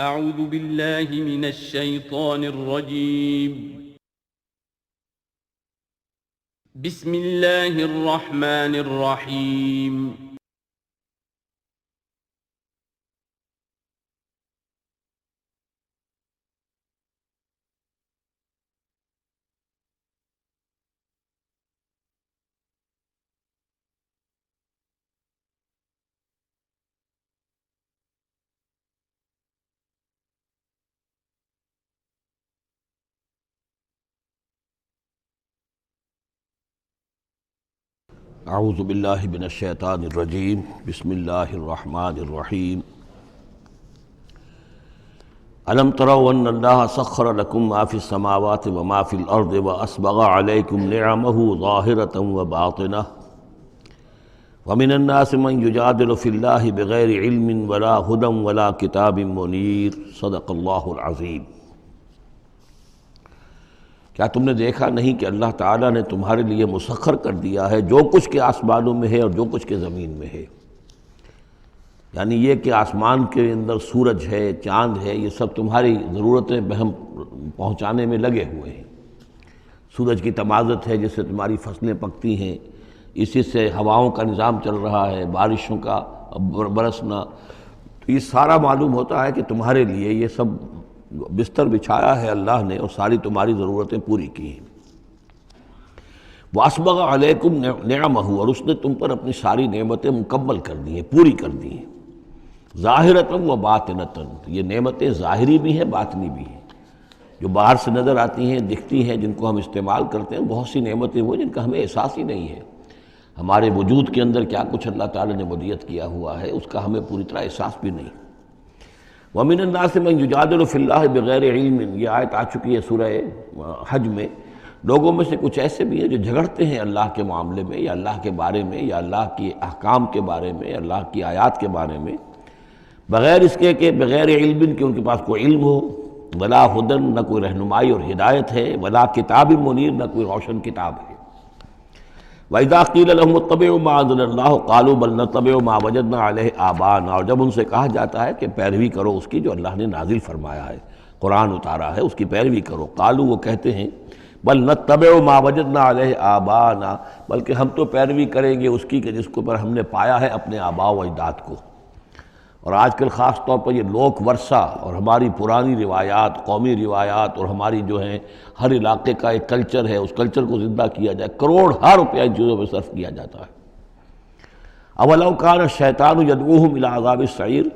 اعوذ باللہ من الشیطان الرجیم بسم اللہ الرحمن الرحیم اعوذ باللہ من الشیطان الرجیم بسم اللہ الرحمن الرحیم الم تروا ان اللہ سخر لکم ما فی السماوات وما فی الارض واسبغ علیکم نعمہ ظاہرۃ وباطنہ ومن الناس من یجادل فی اللہ بغیر علم ولا ہدی ولا کتاب منیر صدق اللہ العظیم۔ کیا تم نے دیکھا نہیں کہ اللہ تعالیٰ نے تمہارے لیے مسخر کر دیا ہے جو کچھ کے آسمانوں میں ہے اور جو کچھ کے زمین میں ہے؟ یعنی یہ کہ آسمان کے اندر سورج ہے، چاند ہے، یہ سب تمہاری ضرورتیں بہم پہنچانے میں لگے ہوئے ہیں۔ سورج کی تمازت ہے جس سے تمہاری فصلیں پکتی ہیں، اسی سے ہواؤں کا نظام چل رہا ہے، بارشوں کا برسنا، تو یہ سارا معلوم ہوتا ہے کہ تمہارے لیے یہ سب بستر بچھایا ہے اللہ نے اور ساری تمہاری ضرورتیں پوری کی ہیں۔ وَأَسْبَغَ عَلَيْكُمْ نِعَمَهُ، اور اس نے تم پر اپنی ساری نعمتیں مکمل کر دی ہیں، پوری کر دی ہیں۔ ظاہرۃ و باطنۃ، یہ نعمتیں ظاہری بھی ہیں، باطنی بھی ہیں، جو باہر سے نظر آتی ہیں، دکھتی ہیں، جن کو ہم استعمال کرتے ہیں۔ بہت سی نعمتیں وہ جن کا ہمیں احساس ہی نہیں ہے، ہمارے وجود کے اندر کیا کچھ اللہ تعالیٰ نے ودیعت کیا ہوا ہے اس کا ہمیں پوری طرح احساس بھی نہیں۔ وَمِنَ النَّاسِ مَن يُجَادِلُ فِي اللَّهِ بِغَيْرِ عِلْمٍ، یہ آیت آ چکی ہے سورہ حج میں۔ لوگوں میں سے کچھ ایسے بھی ہیں جو جھگڑتے ہیں اللہ کے معاملے میں یا اللہ کے بارے میں یا اللہ کی احکام کے بارے میں، اللہ کی آیات کے بارے میں، بغیر اس کے کہ بغیر علم کہ ان کے پاس کوئی علم ہو، ولا ہدن، نہ کوئی رہنمائی اور ہدایت ہے، ولا کتاب منیر، نہ کوئی روشن کتاب ہے۔ وَإِذَا قِيلَ لَهُمُ اتَّبِعُوا مَا أَنزَلَ اللَّهُ قَالُوا بَلْ نَتَّبِعُ مَا وَجَدْنَا عَلَيْهِ آبَاءَنَا، اور جب ان سے کہا جاتا ہے کہ پیروی کرو اس کی جو اللہ نے نازل فرمایا ہے، قرآن اتارا ہے، اس کی پیروی کرو۔ قالوا، وہ کہتے ہیں، بل نتبع ما وجدنا علیہ آباءنا، بلکہ ہم تو پیروی کریں گے اس کی کہ جس کو پر ہم نے پایا ہے اپنے آباء و اجداد کو۔ اور آج کل خاص طور پر یہ لوک ورثہ اور ہماری پرانی روایات، قومی روایات، اور ہماری جو ہیں ہر علاقے کا ایک کلچر ہے، اس کلچر کو زندہ کیا جائے، کروڑ ہر روپیہ ان چیزوں میں صرف کیا جاتا ہے۔ اولو کان الشیطان یدعوہم الی عذاب السعیر،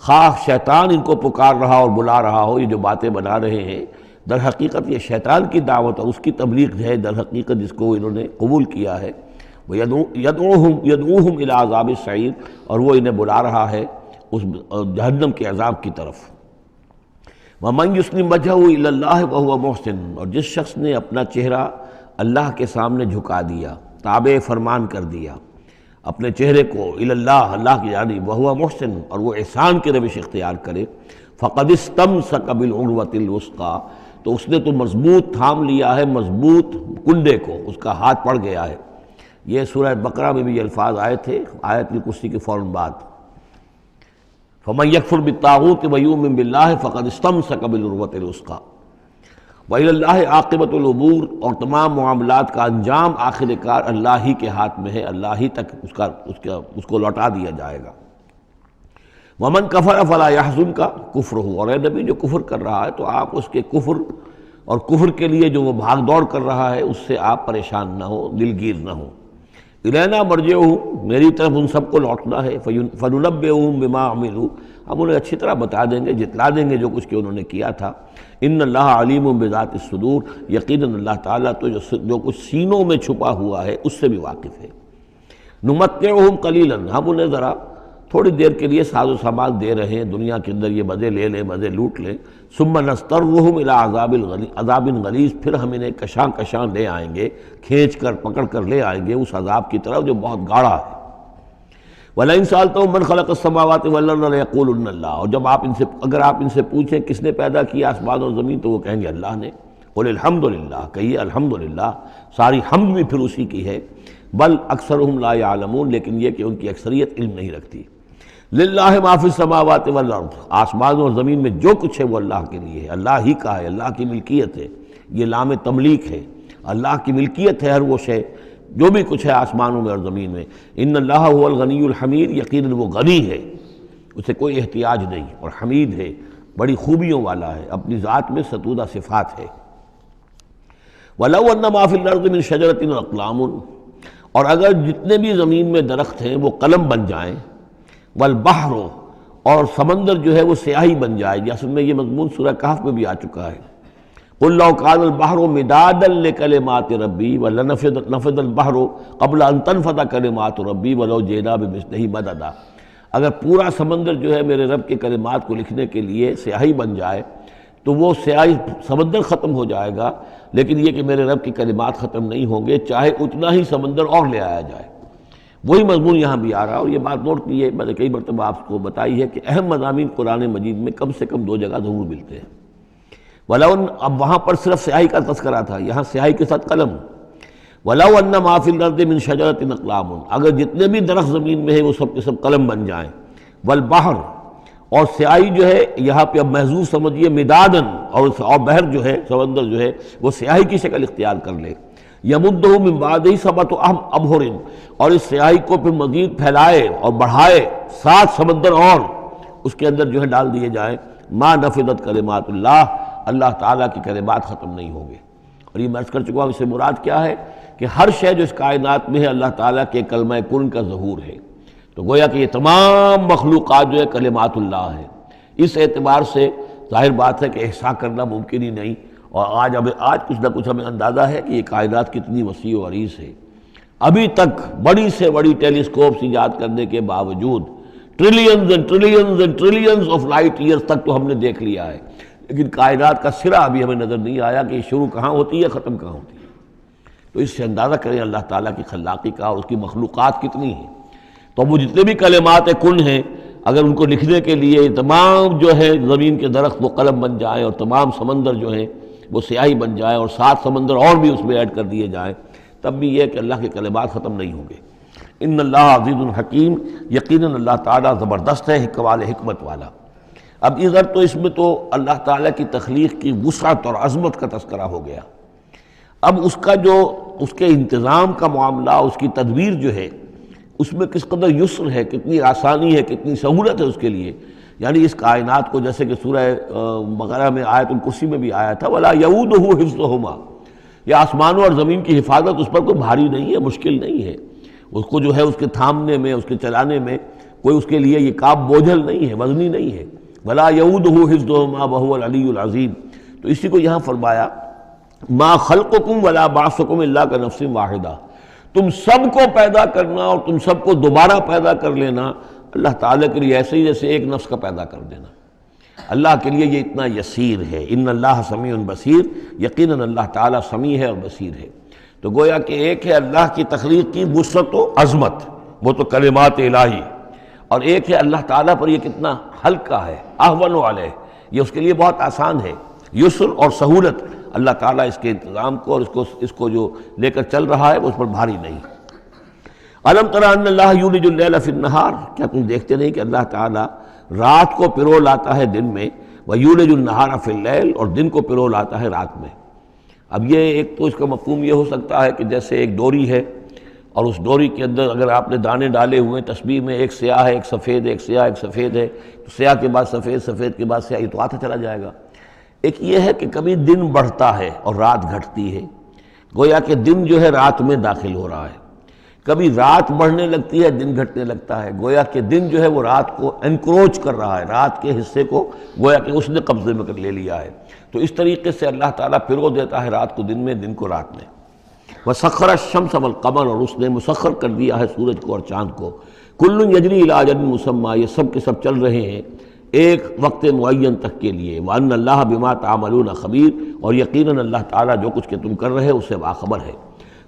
خواہ شیطان ان کو پکار رہا اور بلا رہا ہو، یہ جو باتیں بنا رہے ہیں در حقیقت یہ شیطان کی دعوت اور اس کی تبلیغ ہے در حقیقت، جس کو انہوں نے قبول کیا ہے۔ وہ یدعوہم الی عذاب السعیر، اور وہ انہیں بلا رہا ہے اس جہنم کے عذاب کی طرف۔ وَمَن يُسْلِمْ وَجْهَهُ إِلَى اللَّهِ وَهُوَ مُحْسِنٌ، اور جس شخص نے اپنا چہرہ اللہ کے سامنے جھکا دیا، تابع فرمان کر دیا اپنے چہرے کو الی اللہ، اللہ کی جانب، وَهُوَ مُحْسِنٌ، اور وہ احسان کی روش اختیار کرے، فَقَدِ اسْتَمْسَكَ بِالْعُرْوَةِ الْوُثْقَىٰ، تو اس نے تو مضبوط تھام لیا ہے، مضبوط کنڈے کو، اس کا ہاتھ پڑ گیا ہے۔ یہ سورہ بقرہ میں بھی یہ الفاظ آئے تھے آیت الکرسی کے فوراً بعد۔ فَمَن يَكْفُرْ بِالطَّاغُوتِ وَيُؤْمِن بِاللَّهِ فَقَدِ اسْتَمْسَكَ بِالْعُرْوَةِ الْوُثْقَىٰ وَإِلَى اللَّهِ عَاقِبَةُ الْأُمُورِ، اور تمام معاملات کا انجام آخر کار اللہ ہی کے ہاتھ میں ہے، اللہ ہی تک اس کو لوٹا دیا جائے گا۔ وَمَن كَفَرَ فَلَا يَحْزُنكَ كُفْرُهُ، اور اے نبی جو کفر کر رہا ہے تو آپ اس کے کفر اور کفر کے لیے جو وہ بھاگ دوڑ کر رہا ہے اس سے آپ پریشان نہ ہو، دلگیر نہ ہو۔ الینا مرجعہم، میری طرف ان سب کو لوٹنا ہے، فننبئہم بما عملوا، ہم انہیں اچھی طرح بتا دیں گے، جتلا دیں گے جو کچھ کہ انہوں نے کیا تھا۔ ان اللہ علیم بذات الصدور، یقیناً اللہ تعالیٰ تو جو کچھ سینوں میں چھپا ہوا ہے اس سے بھی واقف ہے۔ نمتعہم قلیلا، ہم انہیں ذرا تھوڑی دیر کے لیے ساز و سامان دے رہے ہیں، دنیا کے اندر یہ مزے لے لیں، مزے لوٹ لیں۔ ثم نضطرہم الی عذاب غلیظ، پھر ہم انہیں کشاں کشاں لے آئیں گے، کھینچ کر پکڑ کر لے آئیں گے اس عذاب کی طرف جو بہت گاڑھا ہے۔ وَلَئِن سَأَلْتَهُم مَّن خَلَقَ السَّمَاوَاتِ وَالْأَرْضَ لَيَقُولُنَّ اللَّهُ، اور جب اگر آپ ان سے پوچھیں کس نے پیدا کیا آسمان اور زمین تو وہ کہیں گے اللہ نے۔ قُلِ الْحَمْدُلِلَّهِ، کہیے الحمدللہ، ساری حمد بھی پھر اسی کی ہے۔ بل اکثرہم لا یعلمون، لیکن یہ کہ ان کی اکثریت علم نہیں رکھتی۔ للہ ما فی السماوات والارض، آسمان اور زمین میں جو کچھ ہے وہ اللہ کے لیے ہے، اللہ ہی کا ہے، اللہ کی ملکیت ہے، یہ لام تملیک ہے، اللہ کی ملکیت ہے ہر وہ شے جو بھی کچھ ہے آسمانوں میں اور زمین میں۔ ان اللہ هو الغنی الحمید، یقیناً وہ غنی ہے، اسے کوئی احتیاج نہیں، اور حمید ہے، بڑی خوبیوں والا ہے، اپنی ذات میں ستودہ صفات ہے۔ وَلَوْ أَنَّ مَا فِي الْأَرْضِ مِنْ شَجَرَةٍ أَقْلَامٌ، اور اگر جتنے بھی زمین میں درخت ہیں وہ قلم بن جائیں، والبحر، اور سمندر جو ہے وہ سیاہی بن جائے، جیسے میں یہ مضمون سورہ کہف میں بھی آ چکا ہے۔ قُلْ لَوْ كَانَ الْبَحْرُ مِدَادًا لِكَلِمَاتِ رَبِّي وَلَنَفِدَ الْبَحْرُ قَبْلَ أَن تَنفَدَ كَلِمَاتُ رَبِّي وَلَوْ جِئْنَا بِمِثْلِهِ مَدَدًا، اگر پورا سمندر جو ہے میرے رب کے کلمات کو لکھنے کے لیے سیاہی بن جائے تو وہ سیاہی سمندر ختم ہو جائے گا، لیکن یہ کہ میرے رب کے کلمات ختم نہیں ہوں گے چاہے اتنا ہی سمندر اور لے آیا جائے۔ وہی مضمون یہاں بھی آ رہا، اور یہ بات نوٹ کی ہے، میں نے کئی مرتبہ آپ کو بتائی ہے کہ اہم مضامین قرآن مجید میں کم سے کم دو جگہ ضرور ملتے ہیں۔ وَلَوْ، اب وہاں پر صرف سیاہی کا تذکرہ تھا، یہاں سیاہی کے ساتھ قلم۔ وَلَوْ أَنَّ مَا فِي الْأَرْضِ مِنْ شَجَرَةٍ أَقْلَامٌ، اگر جتنے بھی درخت زمین میں ہیں وہ سب کے سب قلم بن جائیں۔ والبحر، اور سیاہی جو ہے یہاں پہ اب محذوف سمجھیے مدادن، اور بحر جو ہے سمندر جو ہے وہ سیاہی کی شکل اختیار کر لے۔ یمدہ من بعدہ سبعۃ ابحر، اور اس سیاہی کو پھر مزید پھیلائے اور بڑھائے 7 سمندر اور اس کے اندر جو ہے ڈال دیے جائیں۔ ما نفدت کلمات اللہ، اللہ تعالیٰ کی کلمات ختم نہیں ہوں گے۔ اور یہ میں عرض کر چکا ہوں، اس سے مراد کیا ہے کہ ہر شے جو اس کائنات میں ہے اللہ تعالیٰ کے کلمہ کن کا ظہور ہے، تو گویا کہ یہ تمام مخلوقات جو ہے کلمات اللہ ہے۔ اس اعتبار سے ظاہر بات ہے کہ احصاء کرنا ممکن ہی نہیں، اور آج کچھ نہ کچھ ہمیں اندازہ ہے کہ یہ کائنات کتنی وسیع و عریض ہے۔ ابھی تک بڑی سے بڑی ٹیلیسکوپس ایجاد کرنے کے باوجود trillions and trillions and trillions of light years تک تو ہم نے دیکھ لیا ہے، لیکن کائنات کا سرا ابھی ہمیں نظر نہیں آیا کہ یہ شروع کہاں ہوتی ہے ختم کہاں ہوتی ہے۔ تو اس سے اندازہ کریں اللہ تعالیٰ کی خلاقی کا اور اس کی مخلوقات کتنی ہیں۔ تو وہ جتنے بھی کلمات کن ہیں، اگر ان کو لکھنے کے لیے تمام جو ہے زمین کے درخت وہ قلم بن جائیں، اور تمام سمندر جو ہیں وہ سیاہی بن جائیں، اور 7 سمندر اور بھی اس میں ایڈ کر دیے جائیں، تب بھی یہ کہ اللہ کے کلمات ختم نہیں ہوں گے۔ ان اللہ عزیز الحکیم، یقیناً اللہ تعالیٰ زبردست ہے، حکمت والا۔ اب ادھر تو اس میں تو اللہ تعالیٰ کی تخلیق کی وسعت اور عظمت کا تذکرہ ہو گیا، اب اس کا جو اس کے انتظام کا معاملہ، اس کی تدبیر جو ہے اس میں کس قدر یسر ہے، کتنی آسانی ہے، کتنی سہولت ہے اس کے لیے۔ یعنی اس کائنات کو جیسے کہ سورہ بقرہ میں آیت الکرسی میں بھی آیا تھا وَلَا يَئُودُهُ حِفْظُهُمَا، یہ آسمانوں اور زمین کی حفاظت اس پر کوئی بھاری نہیں ہے، مشکل نہیں ہے، اس کو جو ہے اس کے تھامنے میں، اس کے چلانے میں کوئی اس کے لیے یہ کام بوجھل نہیں ہے، وزنی نہیں ہے۔ وَلَا يَئُودُهُ حِفْظُهُمَا وَهُوَ الْعَلِيُّ الْعَظِيمُ، تو اسی کو یہاں فرمایا مَا خَلْقُكُمْ وَلَا بَعْثُكُمْ إِلَّا كَنَفْسٍ وَاحِدَةٍ، تم سب کو پیدا کرنا اور تم سب کو دوبارہ پیدا کر لینا اللہ تعالیٰ کے لیے ایسے ہی جیسے ایک نفس کا پیدا کر دینا، اللہ کے لیے یہ اتنا یسیر ہے۔ ان اللہ سمیع بصیر، یقیناً اللہ تعالیٰ سمیع ہے اور بصیر ہے۔ تو گویا کہ ایک ہے اللہ کی تخلیق کی وسعت و عظمت، وہ تو کلمات الہی، اور ایک ہے اللہ تعالیٰ پر یہ کتنا ہلکا ہے، اہون علیہ، یہ اس کے لیے بہت آسان ہے، یسر اور سہولت اللہ تعالیٰ اس کے انتظام کو اور اس کو جو لے کر چل رہا ہے وہ اس پر بھاری نہیں۔ الم تر ان اللہ یولج اللیل فی النہار، کیا تم دیکھتے نہیں کہ اللہ تعالیٰ رات کو پرو لاتا ہے دن میں، ویولج النہار فی اللیل، اور دن کو پرو لاتا ہے رات میں۔ اب یہ ایک تو اس کا مفہوم یہ ہو سکتا ہے کہ جیسے ایک ڈوری ہے، اور اس ڈوری کے اندر اگر آپ نے دانے ڈالے ہوئے تسبیح میں، ایک سیاہ ہے ایک سفید ہے، ایک سیاہ ایک سفید ہے، تو سیاہ کے بعد سفید، سفید کے بعد سیاہ، یہ تو آتا چلا جائے گا۔ ایک یہ ہے کہ کبھی دن بڑھتا ہے اور رات گھٹتی ہے، گویا کہ دن جو ہے رات میں داخل ہو رہا ہے، کبھی رات بڑھنے لگتی ہے دن گھٹنے لگتا ہے، گویا کہ دن جو ہے وہ رات کو انکروچ کر رہا ہے، رات کے حصے کو گویا کہ اس نے قبضے میں کر لے لیا ہے۔ تو اس طریقے سے اللہ تعالیٰ پرو دیتا ہے رات کو دن میں، دن کو رات میں۔ وَسَخَّرَ الشَّمْسَ وَالْقَمَرَ، اور اس نے مسخر کر دیا ہے سورج کو اور چاند کو، كُلٌّ يَجْرِي إِلَىٰ أَجَلٍ مُّسَمًّى، یہ سب کے سب چل رہے ہیں ایک وقت معین تک کے لیے۔ وَأَنَّ اللَّهَ بِمَا تَعْمَلُونَ خَبِيرٌ، اور یقیناً اللہ تعالیٰ جو کچھ کہ تم کر رہے اس سے باخبر ہے۔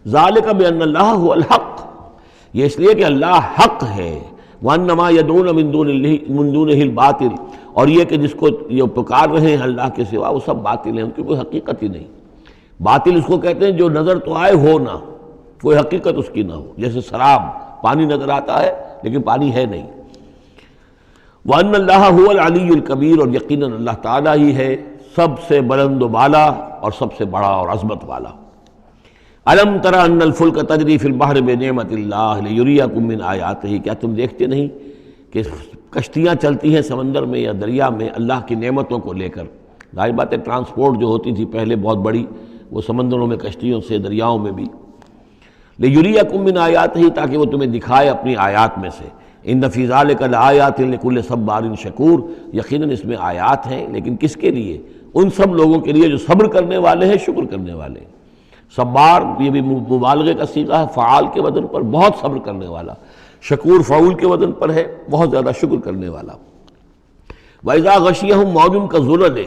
ذَلِكَ بِأَنَّ اللَّهَ هُوَ الْحَقُّ، یہ اس لیے کہ اللہ حق ہے۔ وَأَنَّ مَا يَدْعُونَ مِن دُونِهِ الْبَاطِلُ، اور یہ کہ جس کو یہ پکار رہے ہیں اللہ کے سوا وہ سب باطل ہیں، ان کی کوئی حقیقت ہی نہیں۔ باطل اس کو کہتے ہیں جو نظر تو آئے ہو نہ، کوئی حقیقت اس کی نہ ہو، جیسے سراب، پانی نظر آتا ہے لیکن پانی ہے نہیں۔ وَأَنَّ اللَّهَ هُوَ الْعَلِيُّ الْكَبِيرُ، اور یقیناً اللہ تعالیٰ ہی ہے سب سے بلند و بالا اور سب سے بڑا اور عظمت والا۔ أَلَمْ تَرَ أَنَّ الْفُلْكَ تَجْرِي فِي الْبَحْرِ بِنِعْمَتِ اللَّهِ لِيُرِيَكُم مِّنْ آيَاتِهِ، کیا تم دیکھتے نہیں کہ کشتیاں چلتی ہیں سمندر میں یا دریا میں اللہ کی نعمتوں کو لے کر؟ ظاہر بات ہے ٹرانسپورٹ جو ہوتی تھی پہلے بہت بڑی، وہ سمندروں میں کشتیوں سے، دریاؤں میں بھی۔ لِيُرِيَكُم مِّنْ آيَاتِهِ، تاکہ وہ تمہیں دکھائے اپنی آیات میں سے۔ ان فی ذلک لآیات لکل صبار شکور، یقیناً اس میں آیات ہیں، لیکن کس کے لیے؟ ان سب لوگوں کے لیے جو صبر کرنے والے ہیں، شکر کرنے والے ہیں۔ صبار یہ بھی مبالغے کا صیغہ ہے، فعال کے وزن پر، بہت صبر کرنے والا۔ شکور فعول کے وزن پر ہے، بہت زیادہ شکر کرنے والا۔ وَإِذَا غَشِيَهُم مَّوْجٌ كَالظُّلَلِ،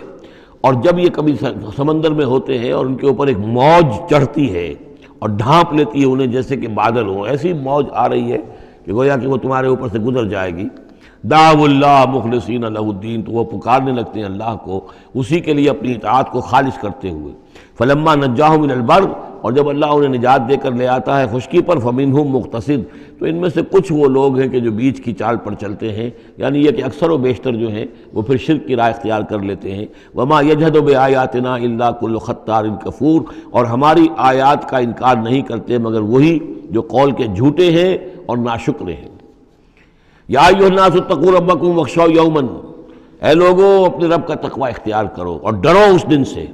اور جب یہ کبھی سمندر میں ہوتے ہیں اور ان کے اوپر ایک موج چڑھتی ہے اور ڈھانپ لیتی ہے انہیں جیسے کہ بادل ہوں، ایسی موج آ رہی ہے کہ گویا کہ وہ تمہارے اوپر سے گزر جائے گی۔ دعوا اللہ مخلصین لہ الدین، تو وہ پکارنے لگتے ہیں اللہ کو اسی کے لیے اپنی اطاعت کو خالص کرتے ہوئے۔ فلما نجاہم من البر، اور جب اللہ انہیں نجات دے کر لے آتا ہے خشکی پر، فمنہم مقتصد، تو ان میں سے کچھ وہ لوگ ہیں کہ جو بیچ کی چال پر چلتے ہیں، یعنی یہ کہ اکثر و بیشتر جو ہیں وہ پھر شرک کی راہ اختیار کر لیتے ہیں۔ وما یجحد بآیاتنا الا کل ختار کفور، اور ہماری آیات کا انکار نہیں کرتے مگر وہی جو قول کے جھوٹے ہیں اور ناشکر ہیں۔ یا ایھا الناس اتقوا ربکم واخشوا یوما، اے لوگو اپنے رب کا تقوی اختیار کرو اور ڈرو اس دن سے،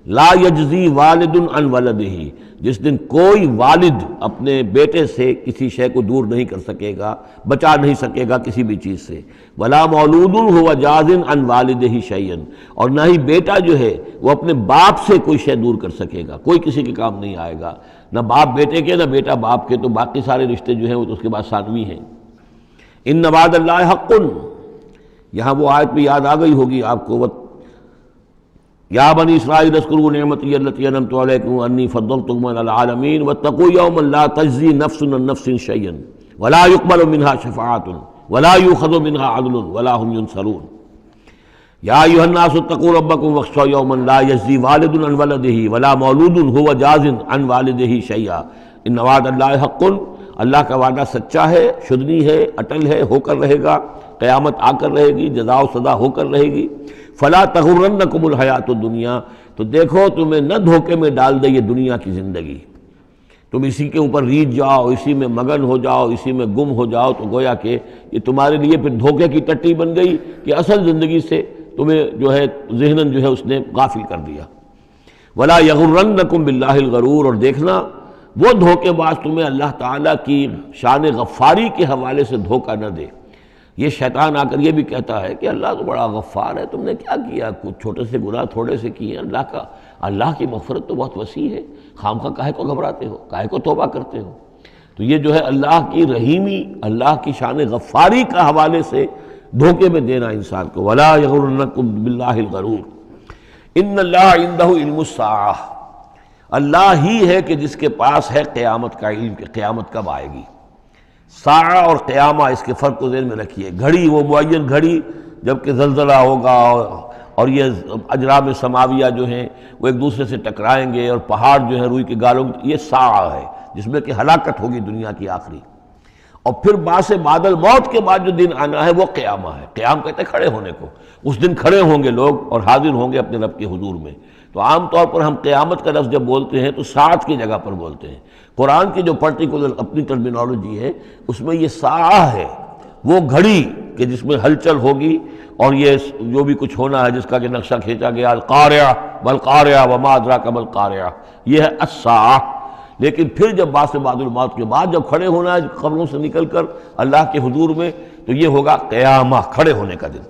لا یجزی والد عن ولدہ، جس دن کوئی والد اپنے بیٹے سے کسی شے کو دور نہیں کر سکے گا، بچا نہیں سکے گا کسی بھی چیز سے، ولا مولود هو جاز عن والدہ شیئا، اور نہ ہی بیٹا جو ہے وہ اپنے باپ سے کوئی شے دور کر سکے گا، کوئی کسی کے کام نہیں آئے گا، نہ باپ بیٹے کے نہ بیٹا باپ کے، تو باقی سارے رشتے جو ہیں وہ تو اس کے بعد ثانوی ہیں۔ ان وعد اللہ حق، یہاں وہ آیت بھی یاد آ گئی ہوگی آپ کو، یا بنی اسرائیل اذکروا نعمتی التی انعمت علیکم انی فضلتکم علی العالمین واتقوا یوما لا تجزی نفس عن نفس شیئا ولا یقبل منها شفاعۃ ولا یؤخذ منها عدل ولا هم ینصرون۔ یا ایھا الناس اتقوا ربکم واخشوا یوما لا یجزی والد عن ولدہ ولا مولود هو جاز عن والدہ شیئا ان وعد اللہ حق، اللہ کا وعدہ سچا ہے، شدنی ہے، اٹل ہے، ہو کر رہے گا، قیامت آ کر رہے گی، جزا و سزا ہو کر رہے گی۔ فلا تغرنکم الحیات الدنیا، تو دیکھو تمہیں نہ دھوکے میں ڈال دے یہ دنیا کی زندگی، تم اسی کے اوپر ریجھ جاؤ، اسی میں مگن ہو جاؤ، اسی میں گم ہو جاؤ، تو گویا کہ یہ تمہارے لیے پھر دھوکے کی ٹٹی بن گئی کہ اصل زندگی سے تمہیں جو ہے ذہناً جو ہے اس نے غافل کر دیا۔ ولا یغرنکم باللہ الغرور، اور دیکھنا وہ دھوکے باز تمہیں اللہ تعالیٰ کی شان غفاری کے حوالے سے دھوکہ نہ دے۔ یہ شیطان آ کر یہ بھی کہتا ہے کہ اللہ تو بڑا غفار ہے، تم نے کیا کیا، کچھ چھوٹے سے گناہ تھوڑے سے کیے، اللہ کی مغفرت تو بہت وسیع ہے، خامخواہ کاہے کو گھبراتے ہو، کاہے کو توبہ کرتے ہو۔ تو یہ جو ہے اللہ کی رحیمی، اللہ کی شان غفاری کا حوالے سے دھوکے میں دینا انسان کو۔ ولا یغرنکم باللہ الغرور ان اللہ عندہ علم الساعہ، اللہ ہی ہے کہ جس کے پاس ہے قیامت کا علم کہ قیامت کب آئے گی۔ ساعہ اور قیامہ، اس کے فرق کو ذہن میں رکھیے۔ گھڑی وہ معین گھڑی جب کہ زلزلہ ہوگا اور یہ اجرام سماویہ جو ہیں وہ ایک دوسرے سے ٹکرائیں گے اور پہاڑ جو ہیں روئی کے گالوں، یہ ساعہ ہے جس میں کہ ہلاکت ہوگی دنیا کی آخری۔ اور پھر باس بادل موت کے بعد جو دن آنا ہے وہ قیامہ ہے۔ قیام کہتے ہیں کھڑے ہونے کو، اس دن کھڑے ہوں گے لوگ اور حاضر ہوں گے اپنے رب کے حضور میں۔ تو عام طور پر ہم قیامت کا لفظ جب بولتے ہیں تو ساعت کی جگہ پر بولتے ہیں۔ قرآن کی جو پرٹیکولر اپنی ٹرمینالوجی ہے اس میں یہ ساعہ ہے، وہ گھڑی کہ جس میں ہلچل ہوگی اور یہ جو بھی کچھ ہونا ہے جس کا کہ نقشہ کھینچا گیا، القاریہ والقاریہ وما ادراک ما القاریہ، یہ ہے الساعہ۔ لیکن پھر جب باس بعد الموت کے بعد جب کھڑے ہونا ہے قبروں سے نکل کر اللہ کے حضور میں، تو یہ ہوگا قیامہ، کھڑے ہونے کا دن۔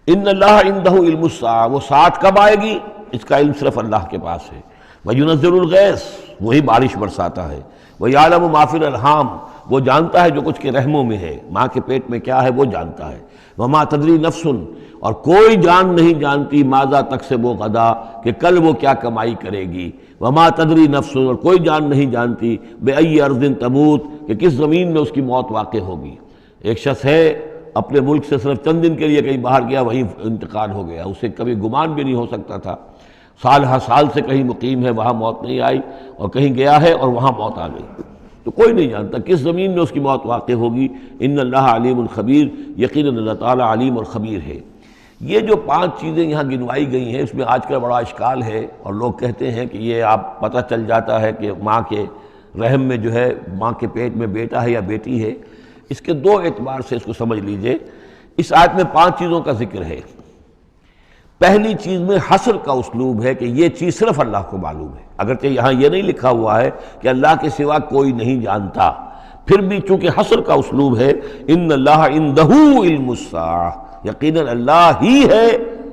ان اللہ عندہ علم الساعہ، وہ ساعت کب آئے گی اس کا علم صرف اللہ کے پاس ہے۔ وَيُنَزِّلُ الْغَيْثَ، وہی بارش برساتا ہے۔ وَيَعْلَمُ مَا فِي الْأَرْحَامِ، وہ جانتا ہے جو کچھ کے رحموں میں ہے، ماں کے پیٹ میں کیا ہے وہ جانتا ہے۔ وَمَا تَدْرِي نَفْسٌ، اور کوئی جان نہیں جانتی ماذا تکسب غدا، کہ کل وہ کیا کمائی کرے گی۔ وَمَا تَدْرِي نَفْسٌ، اور کوئی جان نہیں جانتی بِأَيِّ أَرْضٍ تَمُوتُ، کہ کس زمین میں اس کی موت واقع ہوگی۔ ایک شخص ہے اپنے ملک سے صرف چند دن کے لیے کہیں باہر گیا، وہیں انتقال ہو گیا، اسے کبھی گمان بھی نہیں ہو سکتا تھا۔ سال ہر سال سے کہیں مقیم ہے، وہاں موت نہیں آئی، اور کہیں گیا ہے اور وہاں موت آ گئی۔ تو کوئی نہیں جانتا کس زمین میں اس کی موت واقع ہوگی۔ ان اللہ علیم الخبیر، یقیناً اللہ تعالیٰ علیم اور خبیر ہے۔ یہ جو 5 چیزیں یہاں گنوائی گئی ہیں، اس میں آج کل بڑا اشکال ہے، اور لوگ کہتے ہیں کہ یہ آپ پتہ چل جاتا ہے کہ ماں کے رحم میں جو ہے، ماں کے پیٹ میں بیٹا ہے یا بیٹی ہے۔ اس کے 2 اعتبار سے اس کو سمجھ لیجئے۔ اس آیت میں 5 چیزوں کا ذکر ہے۔ پہلی چیز میں حصر کا اسلوب ہے کہ یہ چیز صرف اللہ کو معلوم ہے، اگرچہ یہاں یہ نہیں لکھا ہوا ہے کہ اللہ کے سوا کوئی نہیں جانتا، پھر بھی چونکہ حصر کا اسلوب ہے، ان اللہ عندہ علم الساعہ، یقیناً اللہ ہی ہے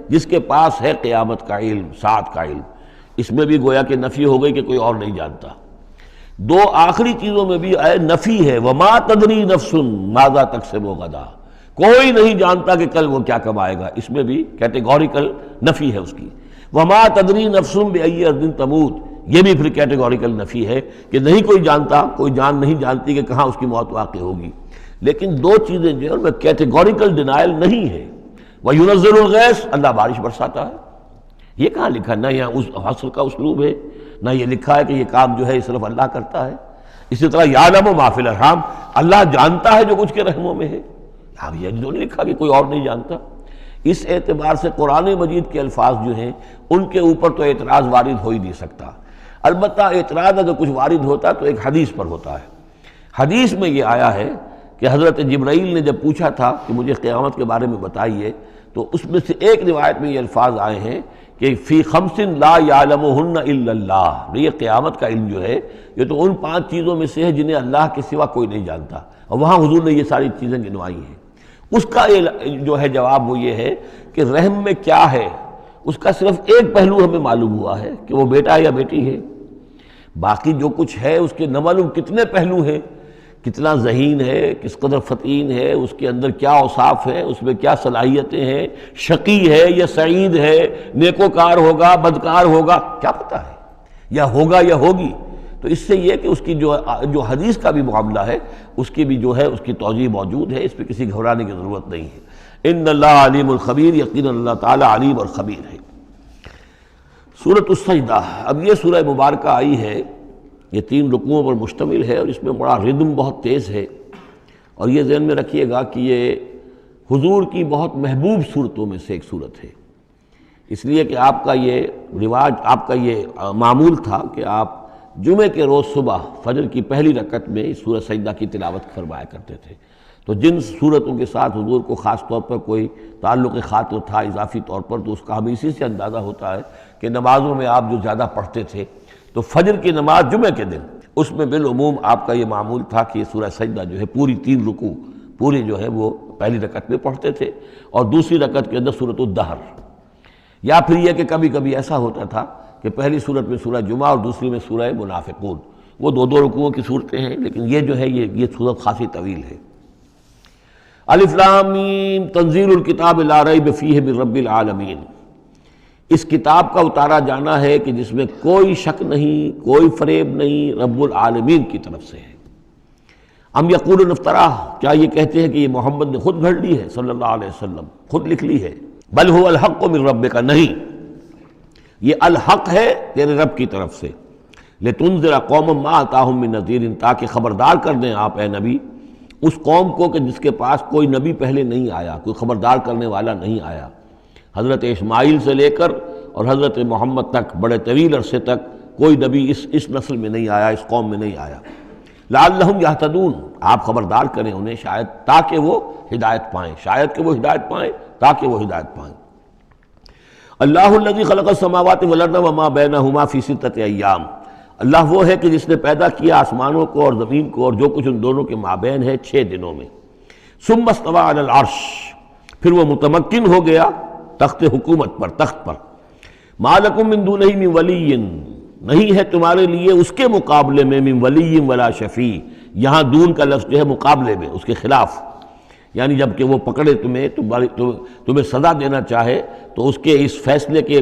جس کے پاس ہے قیامت کا علم، ساعت کا علم۔ اس میں بھی گویا کہ نفی ہو گئی کہ کوئی اور نہیں جانتا۔ 2 آخری چیزوں میں بھی نفی ہے، وما تدری نفس ماذا تکسب غدا، کوئی نہیں جانتا کہ کل وہ کیا کمائے گا، اس میں بھی کیٹیگوریکل نفی ہے اس کی۔ وما تدری نفس بأی ارض تموت، یہ بھی پھر کیٹیگوریکل نفی ہے کہ نہیں کوئی جانتا، کوئی جان نہیں جانتی کہ کہاں اس کی موت واقع ہوگی۔ لیکن 2 چیزیں جو ہیں ان میں کیٹیگوریکل ڈینائل نہیں ہے۔ وَيُنَزِّلُ الْغَيْثَ، اللہ بارش برساتا ہے، یہ کہاں لکھا؟ نہ یہاں اس حصر کا اسلوب ہے، نہ یہ لکھا ہے کہ یہ کام جو ہے صرف اللہ کرتا ہے۔ اسی طرح یعلم ما فی الارحام، اللہ جانتا ہے جو کچھ کے رحموں میں ہے، اب یہ جو نہیں لکھا کہ کوئی اور نہیں جانتا۔ اس اعتبار سے قرآن مجید کے الفاظ جو ہیں ان کے اوپر تو اعتراض وارد ہو ہی نہیں سکتا۔ البتہ اعتراض اگر کچھ وارد ہوتا تو ایک حدیث پر ہوتا ہے۔ حدیث میں یہ آیا ہے کہ حضرت جبرائیل نے جب پوچھا تھا کہ مجھے قیامت کے بارے میں بتائیے، تو اس میں سے ایک روایت میں یہ الفاظ آئے ہیں کہ فی 5 لا یعلمہن الا اللہ، یہ قیامت کا علم جو ہے یہ تو ان 5 چیزوں میں سے ہے جنہیں اللہ کے سوا کوئی نہیں جانتا، اور وہاں حضور نے یہ ساری چیزیں گنوائی ہیں۔ اس کا جو ہے جواب وہ یہ ہے کہ رحم میں کیا ہے اس کا صرف ایک پہلو ہمیں معلوم ہوا ہے کہ وہ بیٹا یا بیٹی ہے، باقی جو کچھ ہے اس کے نہ معلوم کتنے پہلو ہیں، کتنا ذہین ہے، کس قدر فطین ہے، اس کے اندر کیا اوصاف ہیں، اس میں کیا صلاحیتیں ہیں، شقی ہے یا سعید ہے، نیکوکار ہوگا بدکار ہوگا، کیا پتہ ہے، یا ہوگا یا ہوگی۔ تو اس سے یہ کہ اس کی جو حدیث کا بھی معاملہ ہے اس کی بھی جو ہے اس کی توضیح موجود ہے، اس پہ کسی گھبرانے کی ضرورت نہیں ہے۔ ان اللہ علیم الخبیر، یقیناً اللہ تعالیٰ علیم اور خبیر ہے۔ سورۃ السجدہ، اب یہ سورہ مبارکہ آئی ہے، یہ 3 رکوعوں پر مشتمل ہے، اور اس میں بڑا ردم بہت تیز ہے، اور یہ ذہن میں رکھیے گا کہ یہ حضور کی بہت محبوب صورتوں میں سے ایک صورت ہے، اس لیے کہ آپ کا یہ رواج، آپ کا یہ معمول تھا کہ آپ جمعے کے روز صبح فجر کی پہلی رکعت میں اس سورہ سجدہ کی تلاوت فرمایا کرتے تھے۔ تو جن صورتوں کے ساتھ حضور کو خاص طور پر کوئی تعلق خاطر تھا اضافی طور پر، تو اس کا ہمیں اسی سے اندازہ ہوتا ہے کہ نمازوں میں آپ جو زیادہ پڑھتے تھے، تو فجر کی نماز جمعے کے دن اس میں بالعموم آپ کا یہ معمول تھا کہ یہ سورہ سجدہ جو ہے پوری 3 رکوع پوری جو ہے وہ پہلی رکعت میں پڑھتے تھے، اور دوسری رکعت کے اندر سورۃ الدہر، یا پھر یہ کہ کبھی کبھی ایسا ہوتا تھا کہ پہلی صورت میں سورہ جمعہ اور دوسری میں سورہ منافقون، وہ 2 رکوعوں کی صورتیں ہیں، لیکن یہ جو ہے یہ صورت خاصی طویل ہے۔ الف لام میم تنزیل الکتاب لا ریب فیہ من رب العالمین، اس کتاب کا اتارا جانا ہے کہ جس میں کوئی شک نہیں، کوئی فریب نہیں، رب العالمین کی طرف سے ہے۔ ام یقولون افترا، کیا یہ کہتے ہیں کہ یہ محمد نے خود گھڑ لی ہے صلی اللہ علیہ وسلم، خود لکھ لی ہے؟ بل هو الحق من ربک، نہیں، یہ الحق ہے تیرے رب کی طرف سے۔ لتنذر قوما ما اتاہم من نذیر، تاکہ خبردار کر دیں آپ اے نبی اس قوم کو کہ جس کے پاس کوئی نبی پہلے نہیں آیا، کوئی خبردار کرنے والا نہیں آیا۔ حضرت اسماعیل سے لے کر اور حضرت محمد تک بڑے طویل عرصے تک کوئی نبی اس نسل میں نہیں آیا، اس قوم میں نہیں آیا۔ لعلہم یہتدون، آپ خبردار کریں انہیں شاید تاکہ وہ ہدایت پائیں، شاید کہ وہ ہدایت پائیں، تاکہ وہ ہدایت پائیں۔ اللہ الذی خلق السماوات والارض وما بینہما فی 6 ایام، اللہ وہ ہے کہ جس نے پیدا کیا آسمانوں کو اور زمین کو اور جو کچھ ان دونوں کے مابین ہے 6 دنوں میں۔ ثم استوى علی العرش، پھر وہ متمکن ہو گیا تخت حکومت پر، تخت پر۔ ما لکم من دونہ من ولی، نہیں ہے تمہارے لیے اس کے مقابلے میں من ولی ولا شفیع، یہاں دون کا لفظ جو ہے مقابلے میں، اس کے خلاف، یعنی جب کہ وہ پکڑے تمہیں سزا دینا چاہے تو اس کے اس فیصلے کے